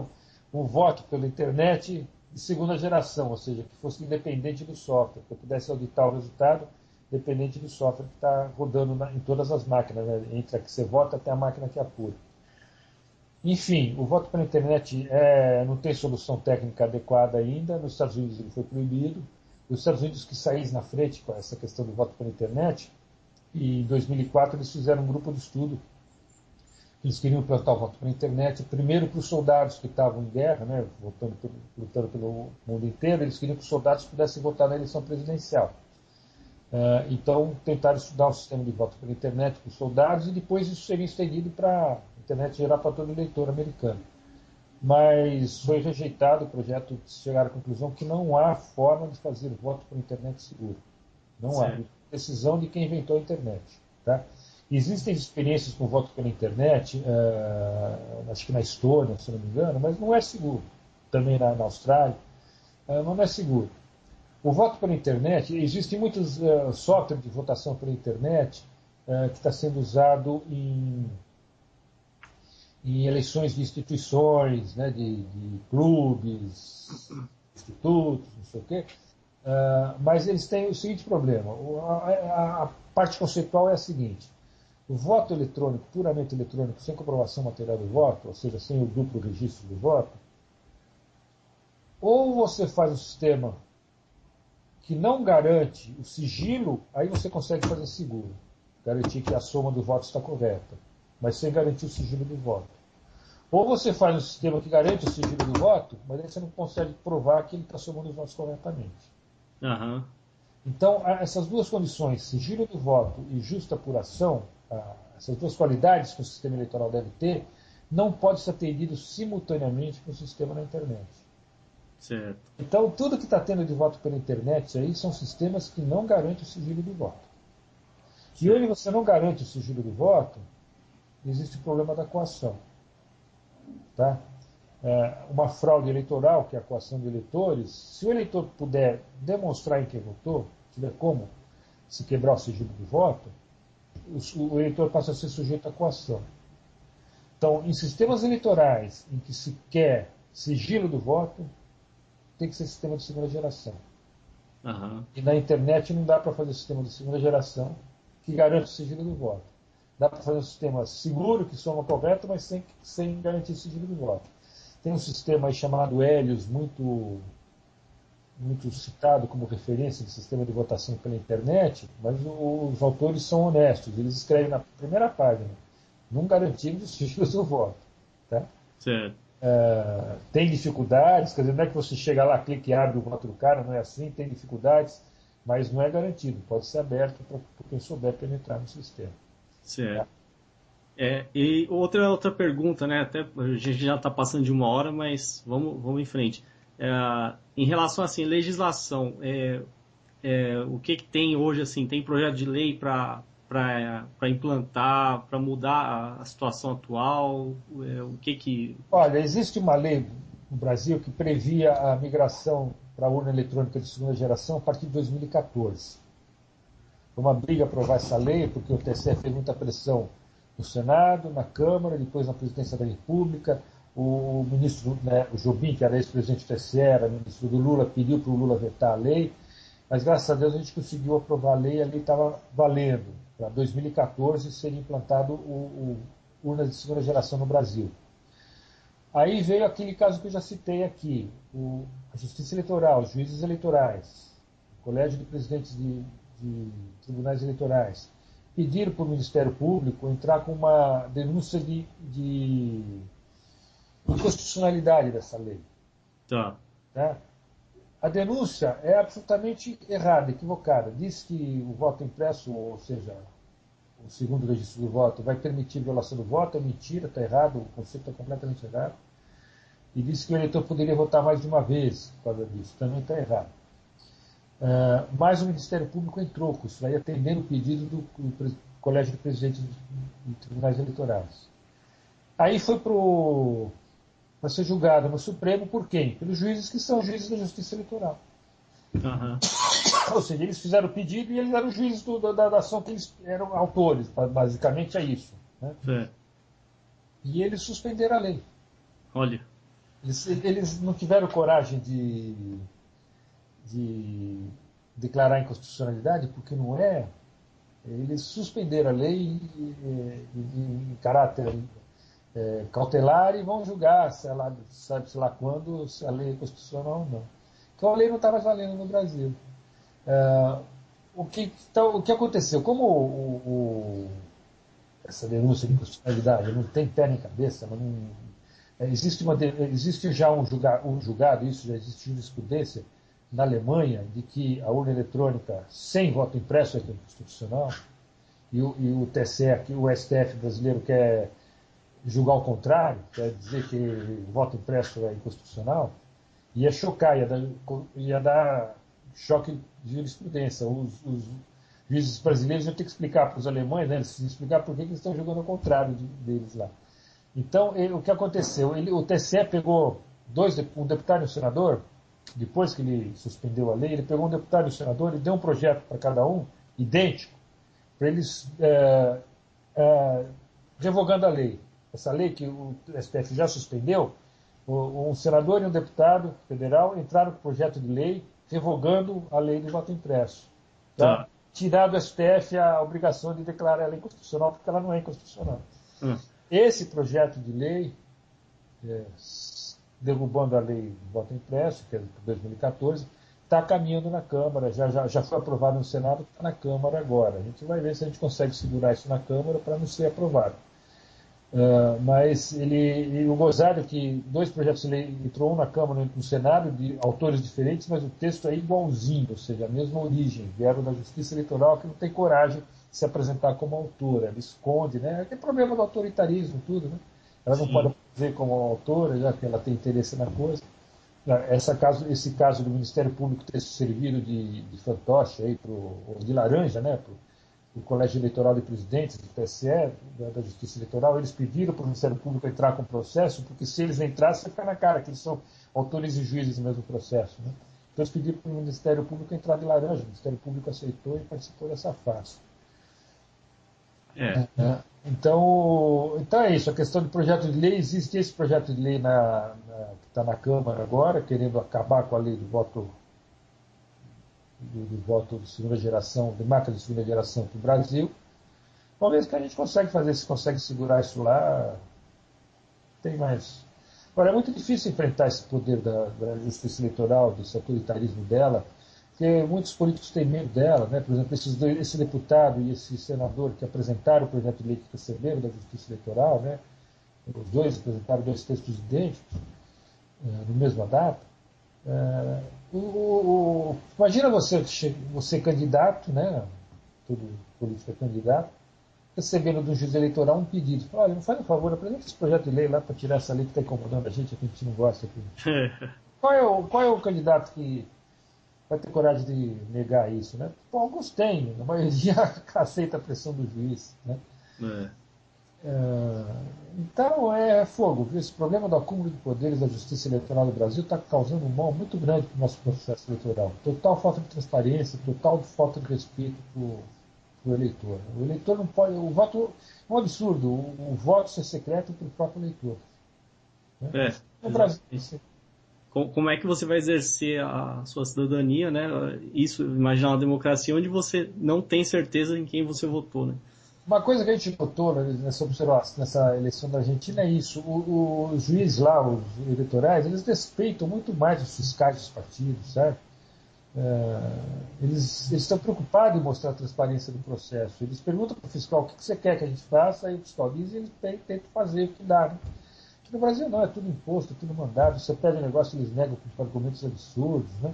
um voto pela internet de segunda geração, ou seja, que fosse independente do software, que eu pudesse auditar o resultado dependente do software que está rodando em todas as máquinas, né? Entre a que você vota até a máquina que apura. Enfim, o voto pela internet não tem solução técnica adequada ainda. Nos Estados Unidos ele foi proibido. Os Estados Unidos que saíram na frente com essa questão do voto pela internet, e em 2004 eles fizeram um grupo de estudo. Eles queriam implantar o voto pela internet, primeiro para os soldados que estavam em guerra, né, lutando pelo mundo inteiro, eles queriam que os soldados pudessem votar na eleição presidencial. Então tentaram estudar o sistema de voto pela internet para os soldados e depois isso seria estendido para a internet geral para todo eleitor americano. Mas foi rejeitado o projeto, chegaram à conclusão que não há forma de fazer voto pela internet seguro. Não há. decisão de quem inventou a internet. Tá? Existem experiências com voto pela internet, acho que na Estônia, se não me engano, mas não é seguro. Também na Austrália, mas não é seguro. O voto pela internet, existem muitos softwares de votação pela internet que está sendo usado em eleições de instituições, né, de clubes, institutos, não sei o quê. Mas eles têm o seguinte problema. A parte conceitual é a seguinte. O voto eletrônico, puramente eletrônico, sem comprovação material do voto, ou seja, sem o duplo registro do voto, ou você faz um sistema que não garante o sigilo, aí você consegue fazer seguro. Garantir que a soma do voto está correta, mas sem garantir o sigilo do voto. Ou você faz um sistema que garante o sigilo do voto, mas aí você não consegue provar que ele está somando os votos corretamente. Aham. Então, essas duas condições, sigilo do voto e justa apuração, essas duas qualidades que o sistema eleitoral deve ter, não pode ser atendido simultaneamente com o sistema na internet. Certo. Então, tudo que está tendo de voto pela internet aí são sistemas que não garantem o sigilo do voto. E onde você não garante o sigilo do voto, existe o problema da coação. Tá? Uma fraude eleitoral, que é a coação de eleitores, se o eleitor puder demonstrar em quem votou, tiver como se quebrar o sigilo do voto, o eleitor passa a ser sujeito à coação. Então, em sistemas eleitorais em que se quer sigilo do voto, tem que ser sistema de segunda geração. Aham. E na internet não dá para fazer sistema de segunda geração que garante o sigilo do voto. Dá para fazer um sistema seguro, que soma correto, mas sem garantir o sigilo do voto. Tem um sistema aí chamado Helios, muito citado como referência de sistema de votação pela internet, mas os autores são honestos. Eles escrevem na primeira página, não garantimos o sigilo do voto. Tá? Certo. Tem dificuldades, quer dizer, não é que você chega lá, clica e abre o voto do cara, não é assim, tem dificuldades, mas não é garantido, pode ser aberto para quem souber penetrar no sistema. Certo. E outra pergunta, né? Até a gente já está passando de 1 hora, mas vamos em frente. Em relação assim, legislação, o que tem hoje assim? Tem projeto de lei para implantar, para mudar a situação atual? O que? Olha, existe uma lei no Brasil que previa a migração para a urna eletrônica de segunda geração a partir de 2014. Foi uma briga aprovar essa lei, porque o TSE fez muita pressão no Senado, na Câmara, depois na Presidência da República. O ministro, né, o Jobim, que era ex-presidente do TSE, era ministro do Lula, pediu para o Lula vetar a lei, mas graças a Deus a gente conseguiu aprovar a lei estava valendo. Para 2014 seria implantado o urna de segunda geração no Brasil. Aí veio aquele caso que eu já citei aqui, a Justiça Eleitoral, os juízes eleitorais, o Colégio de Presidentes de Tribunais Eleitorais, pediram para o Ministério Público entrar com uma denúncia de inconstitucionalidade dessa lei. Tá. Tá? A denúncia é absolutamente errada, equivocada. Diz que o voto impresso, ou seja, o segundo registro do voto, vai permitir violação do voto, é mentira, está errado, o conceito está completamente errado. E diz que o eleitor poderia votar mais de uma vez por causa disso, também está errado. Mas o Ministério Público entrou com isso aí, atendendo o pedido do Colégio de Presidentes de Tribunais Eleitorais. Aí foi para ser julgado no Supremo por quem? Pelos juízes que são juízes da Justiça Eleitoral. Uhum. Ou seja, eles fizeram o pedido e eles eram juízes da ação que eles eram autores, basicamente é isso. Né? E eles suspenderam a lei. Olha. Eles não tiveram coragem de declarar inconstitucionalidade, porque não é. Eles suspenderam a lei em caráter cautelar e vão julgar, sabe-se lá quando, se a lei é constitucional ou não. Então a lei não estava valendo no Brasil. O que aconteceu? Como essa denúncia de inconstitucionalidade não tem pé nem cabeça, mas existe já um julgado, isso já existe jurisprudência na Alemanha, de que a urna eletrônica sem voto impresso é inconstitucional, e o TSE, o STF brasileiro quer julgar o contrário, quer dizer que o voto impresso é inconstitucional, ia chocar, ia dar choque de jurisprudência. juízes brasileiros iam ter que explicar para os alemães, né, eles iam explicar por que eles estão jogando ao contrário deles lá. Então, o que aconteceu? O TSE pegou um deputado e um senador, depois que ele suspendeu a lei, ele pegou um deputado e um senador e deu um projeto para cada um, idêntico, para eles revogando a lei. Essa lei que o STF já suspendeu, um senador e um deputado federal entraram com o projeto de lei revogando a lei do voto impresso. Tá? Tirar do STF a obrigação de declarar a lei inconstitucional, porque ela não é inconstitucional. Esse projeto de lei, derrubando a lei do voto impresso, que é de 2014, está caminhando na Câmara, já foi aprovado no Senado, está na Câmara agora. A gente vai ver se a gente consegue segurar isso na Câmara para não ser aprovado. Mas o gozado é que dois projetos de lei entrou um na Câmara e um no Senado, de autores diferentes, mas o texto é igualzinho, ou seja, a mesma origem. Vieram da Justiça Eleitoral, que não tem coragem de se apresentar como autora, ela esconde, né? Tem problema do autoritarismo, tudo, né? Ela não pode dizer como autora, já que ela tem interesse na coisa. Esse caso do Ministério Público ter servido de fantoche aí de laranja, né? O Colégio Eleitoral de Presidentes, do TSE, da Justiça Eleitoral, eles pediram para o Ministério Público entrar com o processo, porque se eles entrassem, fica na cara que eles são autores e juízes do mesmo processo. Né? Então eles pediram para o Ministério Público entrar de laranja, o Ministério Público aceitou e participou dessa farsa. Então é isso, a questão do projeto de lei, existe esse projeto de lei que está na Câmara agora, querendo acabar com a lei do voto de segunda geração, de máquina de segunda geração para o Brasil. Vamos ver se a gente consegue fazer, se consegue segurar isso lá. Tem mais. Agora, é muito difícil enfrentar esse poder da justiça eleitoral, desse autoritarismo dela, porque muitos políticos têm medo dela, né? Por exemplo, esse deputado e esse senador que apresentaram o projeto de lei que receberam da justiça eleitoral, né? Os dois apresentaram dois textos idênticos, no mesma data. Imagina você candidato, né? Todo político é candidato, recebendo do juiz eleitoral um pedido. Olha, não faz um favor, apresenta esse projeto de lei lá para tirar essa lei que está incomodando a gente não gosta aqui. Qual é o candidato que vai ter coragem de negar isso, né? Bom, alguns têm, a maioria aceita a pressão do juiz, né? Então é fogo. Esse problema do acúmulo de poderes da justiça eleitoral no Brasil está causando um mal muito grande para o nosso processo eleitoral. Total falta de transparência, total falta de respeito para o eleitor. O eleitor não pode. O voto é um absurdo. O voto ser secreto para o próprio eleitor. Né? No Brasil. Como é que você vai exercer a sua cidadania, né? Isso, imaginar uma democracia onde você não tem certeza em quem você votou, né? Uma coisa que a gente notou nessa eleição da Argentina é isso. Os juízes lá, os eleitorais, eles respeitam muito mais os fiscais dos partidos, certo? Eles estão preocupados em mostrar a transparência do processo. Eles perguntam para o fiscal o que você quer que a gente faça, aí o fiscal diz e eles tentam fazer o que dá. Né? Aqui no Brasil não, é tudo imposto, é tudo mandado. Você pede um negócio e eles negam com argumentos absurdos, né?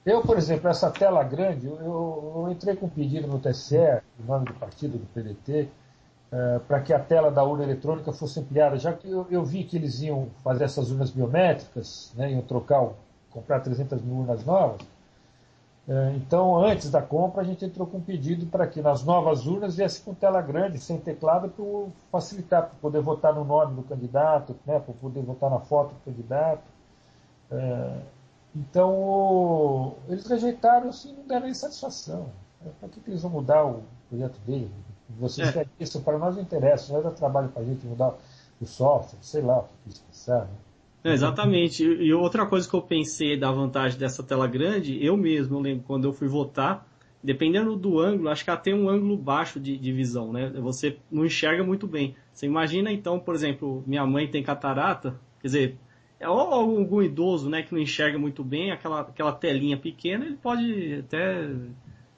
Eu, por exemplo, essa tela grande, eu entrei com um pedido no TSE, em nome do partido, do PDT, para que a tela da urna eletrônica fosse ampliada, já que eu vi que eles iam fazer essas urnas biométricas, né, iam comprar 300 mil urnas novas. Então, antes da compra, a gente entrou com um pedido para que nas novas urnas viesse com tela grande, sem teclado, para facilitar, para poder votar no nome do candidato, né, para poder votar na foto do candidato. Então, eles rejeitaram assim, não deram nem satisfação. Para que eles vão mudar o projeto dele? Vocês querem isso, para nós não interessa, não é dar trabalho para a gente mudar o software, sei lá o que eles pensaram. Né? Exatamente. E outra coisa que eu pensei da vantagem dessa tela grande, eu mesmo, eu lembro, quando eu fui votar, dependendo do ângulo, acho que ela tem um ângulo baixo de visão, né? Você não enxerga muito bem. Você imagina, então, por exemplo, minha mãe tem catarata, quer dizer, ou algum idoso, né, que não enxerga muito bem, aquela telinha pequena, ele pode até...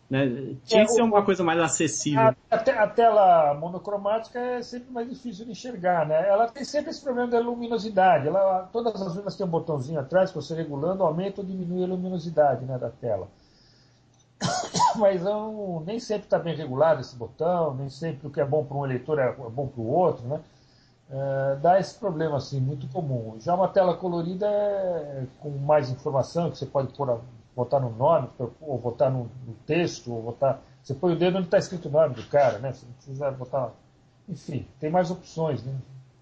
Né, tinha que ser uma coisa mais acessível. A tela monocromática é sempre mais difícil de enxergar, né? Ela tem sempre esse problema da luminosidade. Todas as urnas têm um botãozinho atrás que você regulando aumenta ou diminui a luminosidade, né, da tela. Mas nem sempre está bem regulado esse botão, nem sempre o que é bom para um eleitor é bom para o outro, né? Dá esse problema assim, muito comum. Já uma tela colorida com mais informação, que você pode pôr votar no nome, ou votar no texto, ou votar... Você põe o dedo onde está escrito o nome do cara, né? Você não precisa votar... Enfim, tem mais opções, né?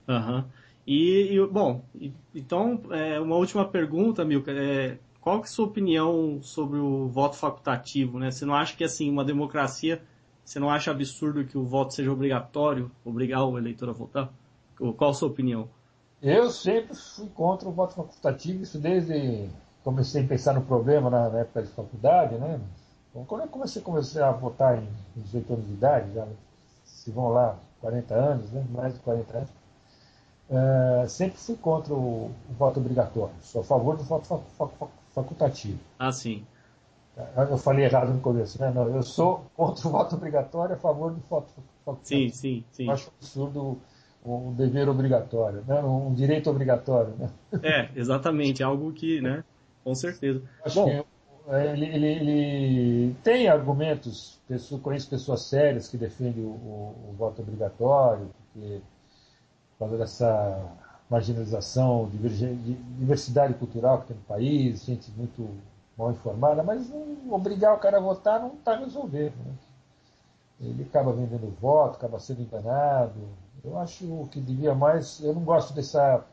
Aham. Bom, então, uma última pergunta, Milka. Qual que é a sua opinião sobre o voto facultativo, né? Você não acha que, assim, uma democracia, você não acha absurdo que o voto seja obrigatório, obrigar o eleitor a votar? Qual a sua opinião? Eu sempre fui contra o voto facultativo, isso desde comecei a pensar no problema na época de faculdade, né? Então, quando eu comecei a votar em 18 anos de idade, já se vão lá 40 anos, né? Mais de 40 anos, sempre fui contra o voto obrigatório, sou a favor do voto facultativo. Ah, sim. Eu falei errado no começo, né? Não, eu sou contra o voto obrigatório, a favor do voto Sim, facultativo. sim, Eu sim. acho absurdo um dever obrigatório, né? Um direito obrigatório, né? Exatamente, algo que, né? Com certeza. Acho que Bom, ele tem argumentos, conheço pessoas sérias que defendem o voto obrigatório, porque por causa dessa marginalização, diversidade cultural que tem no país, gente muito mal informada, mas não, obrigar o cara a votar não está resolvendo. Né? Ele acaba vendendo voto, acaba sendo enganado. Eu acho que devia mais. Eu não gosto dessa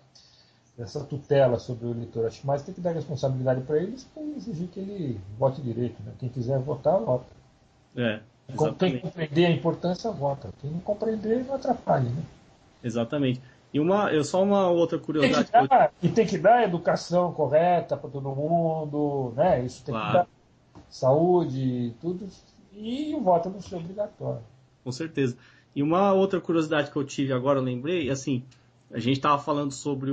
tutela sobre o eleitor. Acho que mais tem que dar responsabilidade para eles e exigir que ele vote direito. Né? Quem quiser votar, vota. Quem exatamente. compreender a importância, vota. Quem não compreender, não atrapalha. Né? Exatamente. Só uma outra Tem que curiosidade que eu... dar, e tem que dar educação correta para todo mundo, né? Isso tem que dar Claro, saúde, tudo. E o voto não ser obrigatório. com certeza. E uma outra curiosidade que eu tive agora, eu lembrei, assim, a gente estava falando sobre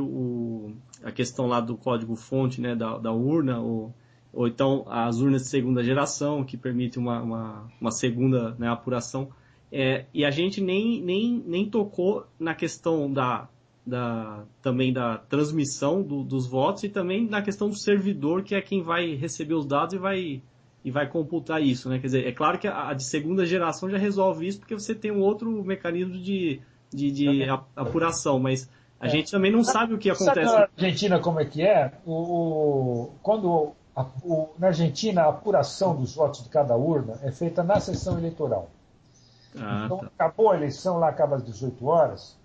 a questão lá do código-fonte, né, da urna, ou então as urnas de segunda geração, que permitem uma segunda, né, apuração. E a gente nem tocou na questão também da transmissão dos votos e também na questão do servidor, que é quem vai receber os dados e vai computar isso, né? Quer dizer, é claro que a de segunda geração já resolve isso porque você tem um outro mecanismo de apuração, mas a É. gente também não sabe o que Sabe acontece. na Argentina como é que é? Na Argentina, a apuração dos votos de cada urna é feita na sessão eleitoral. Ah, Então, tá. acabou a eleição, lá acaba às 18 horas,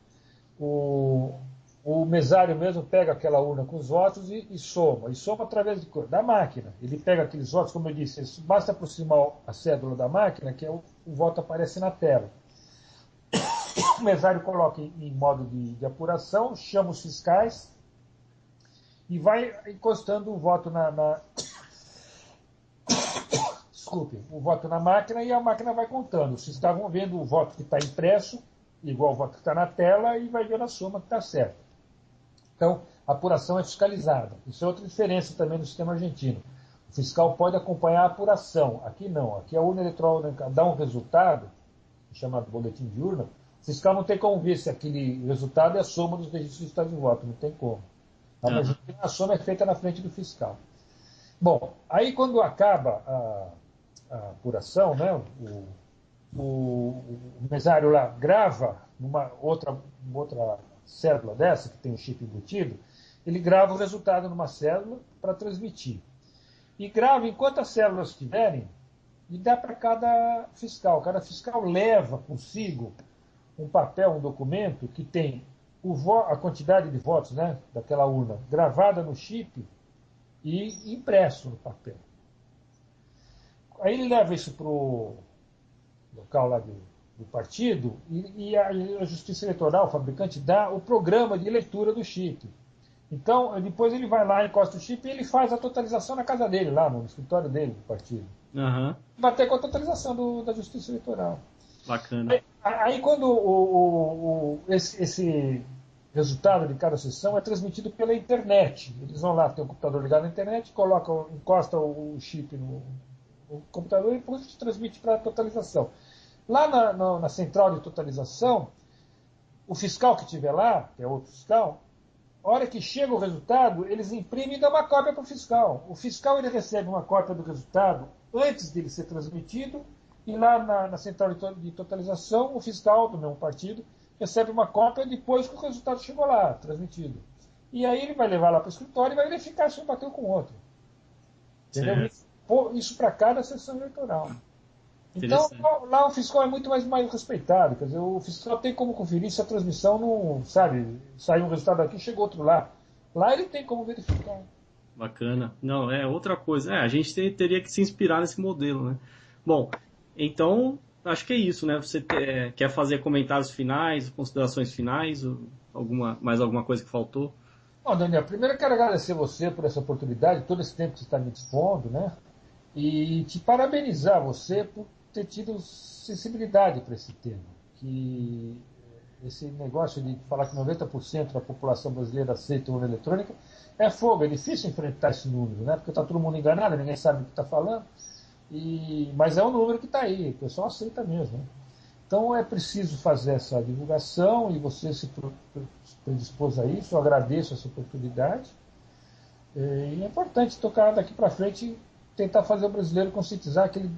o, o mesário mesmo pega aquela urna com os votos e soma através da máquina. Ele pega aqueles votos, como eu disse, basta aproximar a cédula da máquina, que o voto aparece na tela. O mesário coloca em modo de apuração, chama os fiscais e vai encostando o voto desculpe, o voto na máquina e a máquina vai contando. Vocês estavam vendo o voto que está impresso, igual o voto que está na tela, e vai ver a soma que está certa. Então, a apuração é fiscalizada. Isso é outra diferença também no sistema argentino. O fiscal pode acompanhar a apuração. Aqui não. Aqui a urna eletrônica dá um resultado, chamado boletim de urna. O fiscal não tem como ver se aquele resultado é a soma dos registros de estado de voto. Não tem como. Tá? Na Aham. Argentina, a soma é feita na frente do fiscal. Bom, aí quando acaba a apuração, né, o mesário lá grava numa outra cédula dessa, que tem um chip embutido, ele grava o resultado numa cédula para transmitir. E grava enquanto as células estiverem e dá para cada fiscal. Cada fiscal leva consigo um papel, um documento que tem a quantidade de votos, né, daquela urna gravada no chip e impresso no papel. Aí ele leva isso para o local lá do partido e a Justiça Eleitoral, o fabricante, dá o programa de leitura do chip. Então, depois ele vai lá, encosta o chip e ele faz a totalização na casa dele, lá no escritório dele, do partido. Aham. Bater com a totalização da Justiça Eleitoral. Bacana. Aí quando esse resultado de cada sessão é transmitido pela internet. Eles vão lá, tem um computador ligado na internet, encosta o chip no computador e depois transmite para a totalização. Lá na central de totalização, o fiscal que estiver lá, que é outro fiscal, a hora que chega o resultado, eles imprimem e dão uma cópia para o fiscal. O fiscal ele recebe uma cópia do resultado antes dele ser transmitido, e lá na central de totalização, o fiscal do mesmo partido recebe uma cópia depois que o resultado chegou lá, transmitido. E aí ele vai levar lá para o escritório e vai verificar se um bateu com o outro. Entendeu? Certo. pôr isso para cada sessão eleitoral. Então, lá o fiscal é muito mais respeitado. Quer dizer, o fiscal tem como conferir se a transmissão não, sabe, saiu um resultado aqui, chegou outro lá. Lá ele tem como verificar. Bacana. Não, é outra coisa. A gente teria que se inspirar nesse modelo, né? Bom, então, acho que é isso, né? Você quer fazer comentários finais, considerações finais, mais alguma coisa que faltou? Bom, Daniel, primeiro eu quero agradecer você por essa oportunidade, todo esse tempo que você está me dispondo, né? E te parabenizar você por ter tido sensibilidade para esse tema. Que esse negócio de falar que 90% da população brasileira aceita urna eletrônica é fogo, é difícil enfrentar esse número, né? Porque está todo mundo enganado, ninguém sabe o que está falando. Mas é um número que está aí, o pessoal aceita mesmo. Né? Então é preciso fazer essa divulgação e você se predispôs a isso, eu agradeço essa oportunidade. E é importante tocar daqui para frente tentar fazer o brasileiro conscientizar que ele,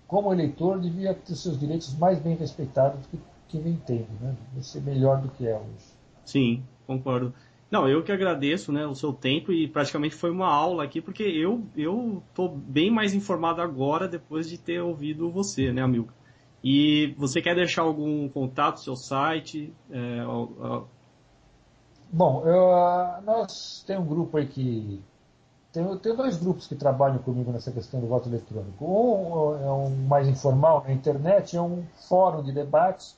como eleitor, devia ter seus direitos mais bem respeitados do que vem tendo, né? Deve ser melhor do que é hoje. Sim, concordo. Não, eu que agradeço, né, o seu tempo e praticamente foi uma aula aqui, porque eu tô bem mais informado agora depois de ter ouvido você, né, Amilcar? E você quer deixar algum contato, seu site? Bom, nós tem um grupo aí que tem dois grupos que trabalham comigo nessa questão do voto eletrônico. Um é um mais informal na internet, é um fórum de debates.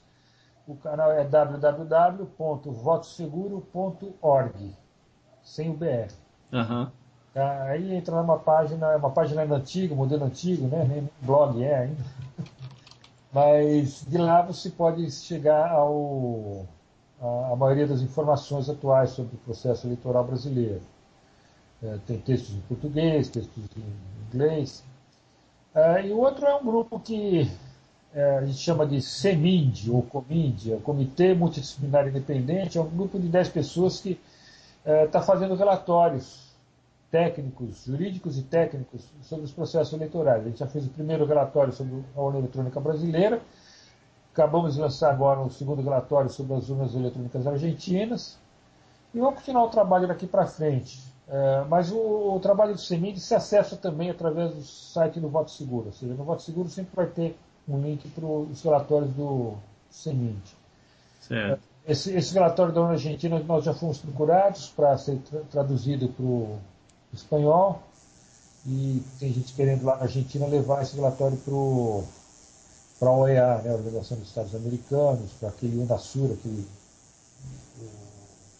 O canal é www.votoseguro.org, sem o BR. Aham. Aí entra numa página, é uma página antiga, modelo antigo, né? Nem blog é ainda. Mas de lá você pode chegar a maioria das informações atuais sobre o processo eleitoral brasileiro. Tem textos em português, textos em inglês. E o outro é um grupo que a gente chama de CEMIND, ou COMIND, Comitê Multidisciplinar Independente. É um grupo de 10 pessoas que está fazendo relatórios técnicos, jurídicos e técnicos sobre os processos eleitorais. A gente já fez o primeiro relatório sobre a urna eletrônica brasileira, acabamos de lançar agora o segundo relatório sobre as urnas eletrônicas argentinas, e vamos continuar o trabalho daqui para frente. Mas o trabalho do CEMID se acessa também através do site do Voto Seguro, ou seja, no Voto Seguro sempre vai ter um link para os relatórios do CEMID. Certo. Esse relatório da urna argentina nós já fomos procurados para ser traduzido para o espanhol, e tem gente querendo lá na Argentina levar esse relatório para a OEA, né, a Organização dos Estados Americanos, para aquele UNASUR, aquele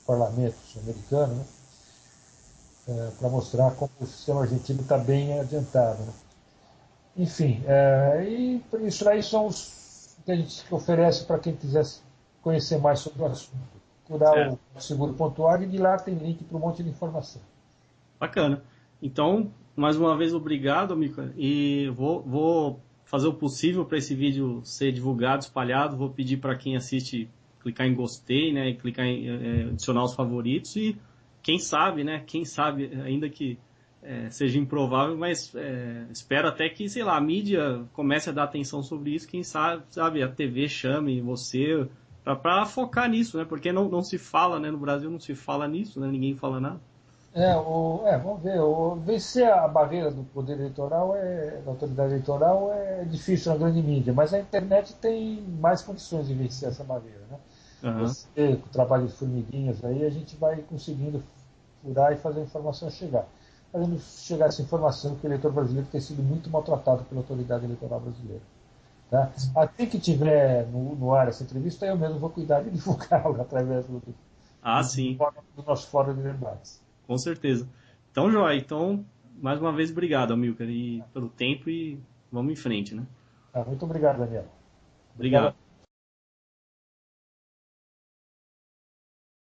parlamento sul-americano, né, para mostrar como o sistema argentino está bem adiantado. Né. Enfim, e isso aí são os que a gente oferece para quem quiser conhecer mais sobre o assunto. Procurar Certo. o seguro.org e de lá tem link para um monte de informação. Bacana. Então, mais uma vez, obrigado, Amilcar. E vou fazer o possível para esse vídeo ser divulgado, espalhado. Vou pedir para quem assiste clicar em gostei, né? E clicar em adicionar os favoritos. E quem sabe, né? Quem sabe, ainda que seja improvável, mas espero até que, sei lá, a mídia comece a dar atenção sobre isso. Quem sabe a TV chame você para focar nisso, né? Porque não se fala, né? No Brasil não se fala nisso, né? Ninguém fala nada. Vamos ver. Vencer a barreira do poder eleitoral, da autoridade eleitoral, é difícil na grande mídia, mas a internet tem mais condições de vencer essa barreira. Né? Uhum. Você, com o trabalho de formiguinhas, aí a gente vai conseguindo furar e fazer a informação chegar. Fazendo chegar essa informação que o eleitor brasileiro tem sido muito maltratado pela autoridade eleitoral brasileira. Tá? Assim que tiver no ar essa entrevista, eu mesmo vou cuidar de divulgá-la através Sim. do nosso fórum de debates. Com certeza. Então, joia. Então, mais uma vez, obrigado, Amilcar, pelo tempo e vamos em frente, né? Muito obrigado, Daniel. Obrigado.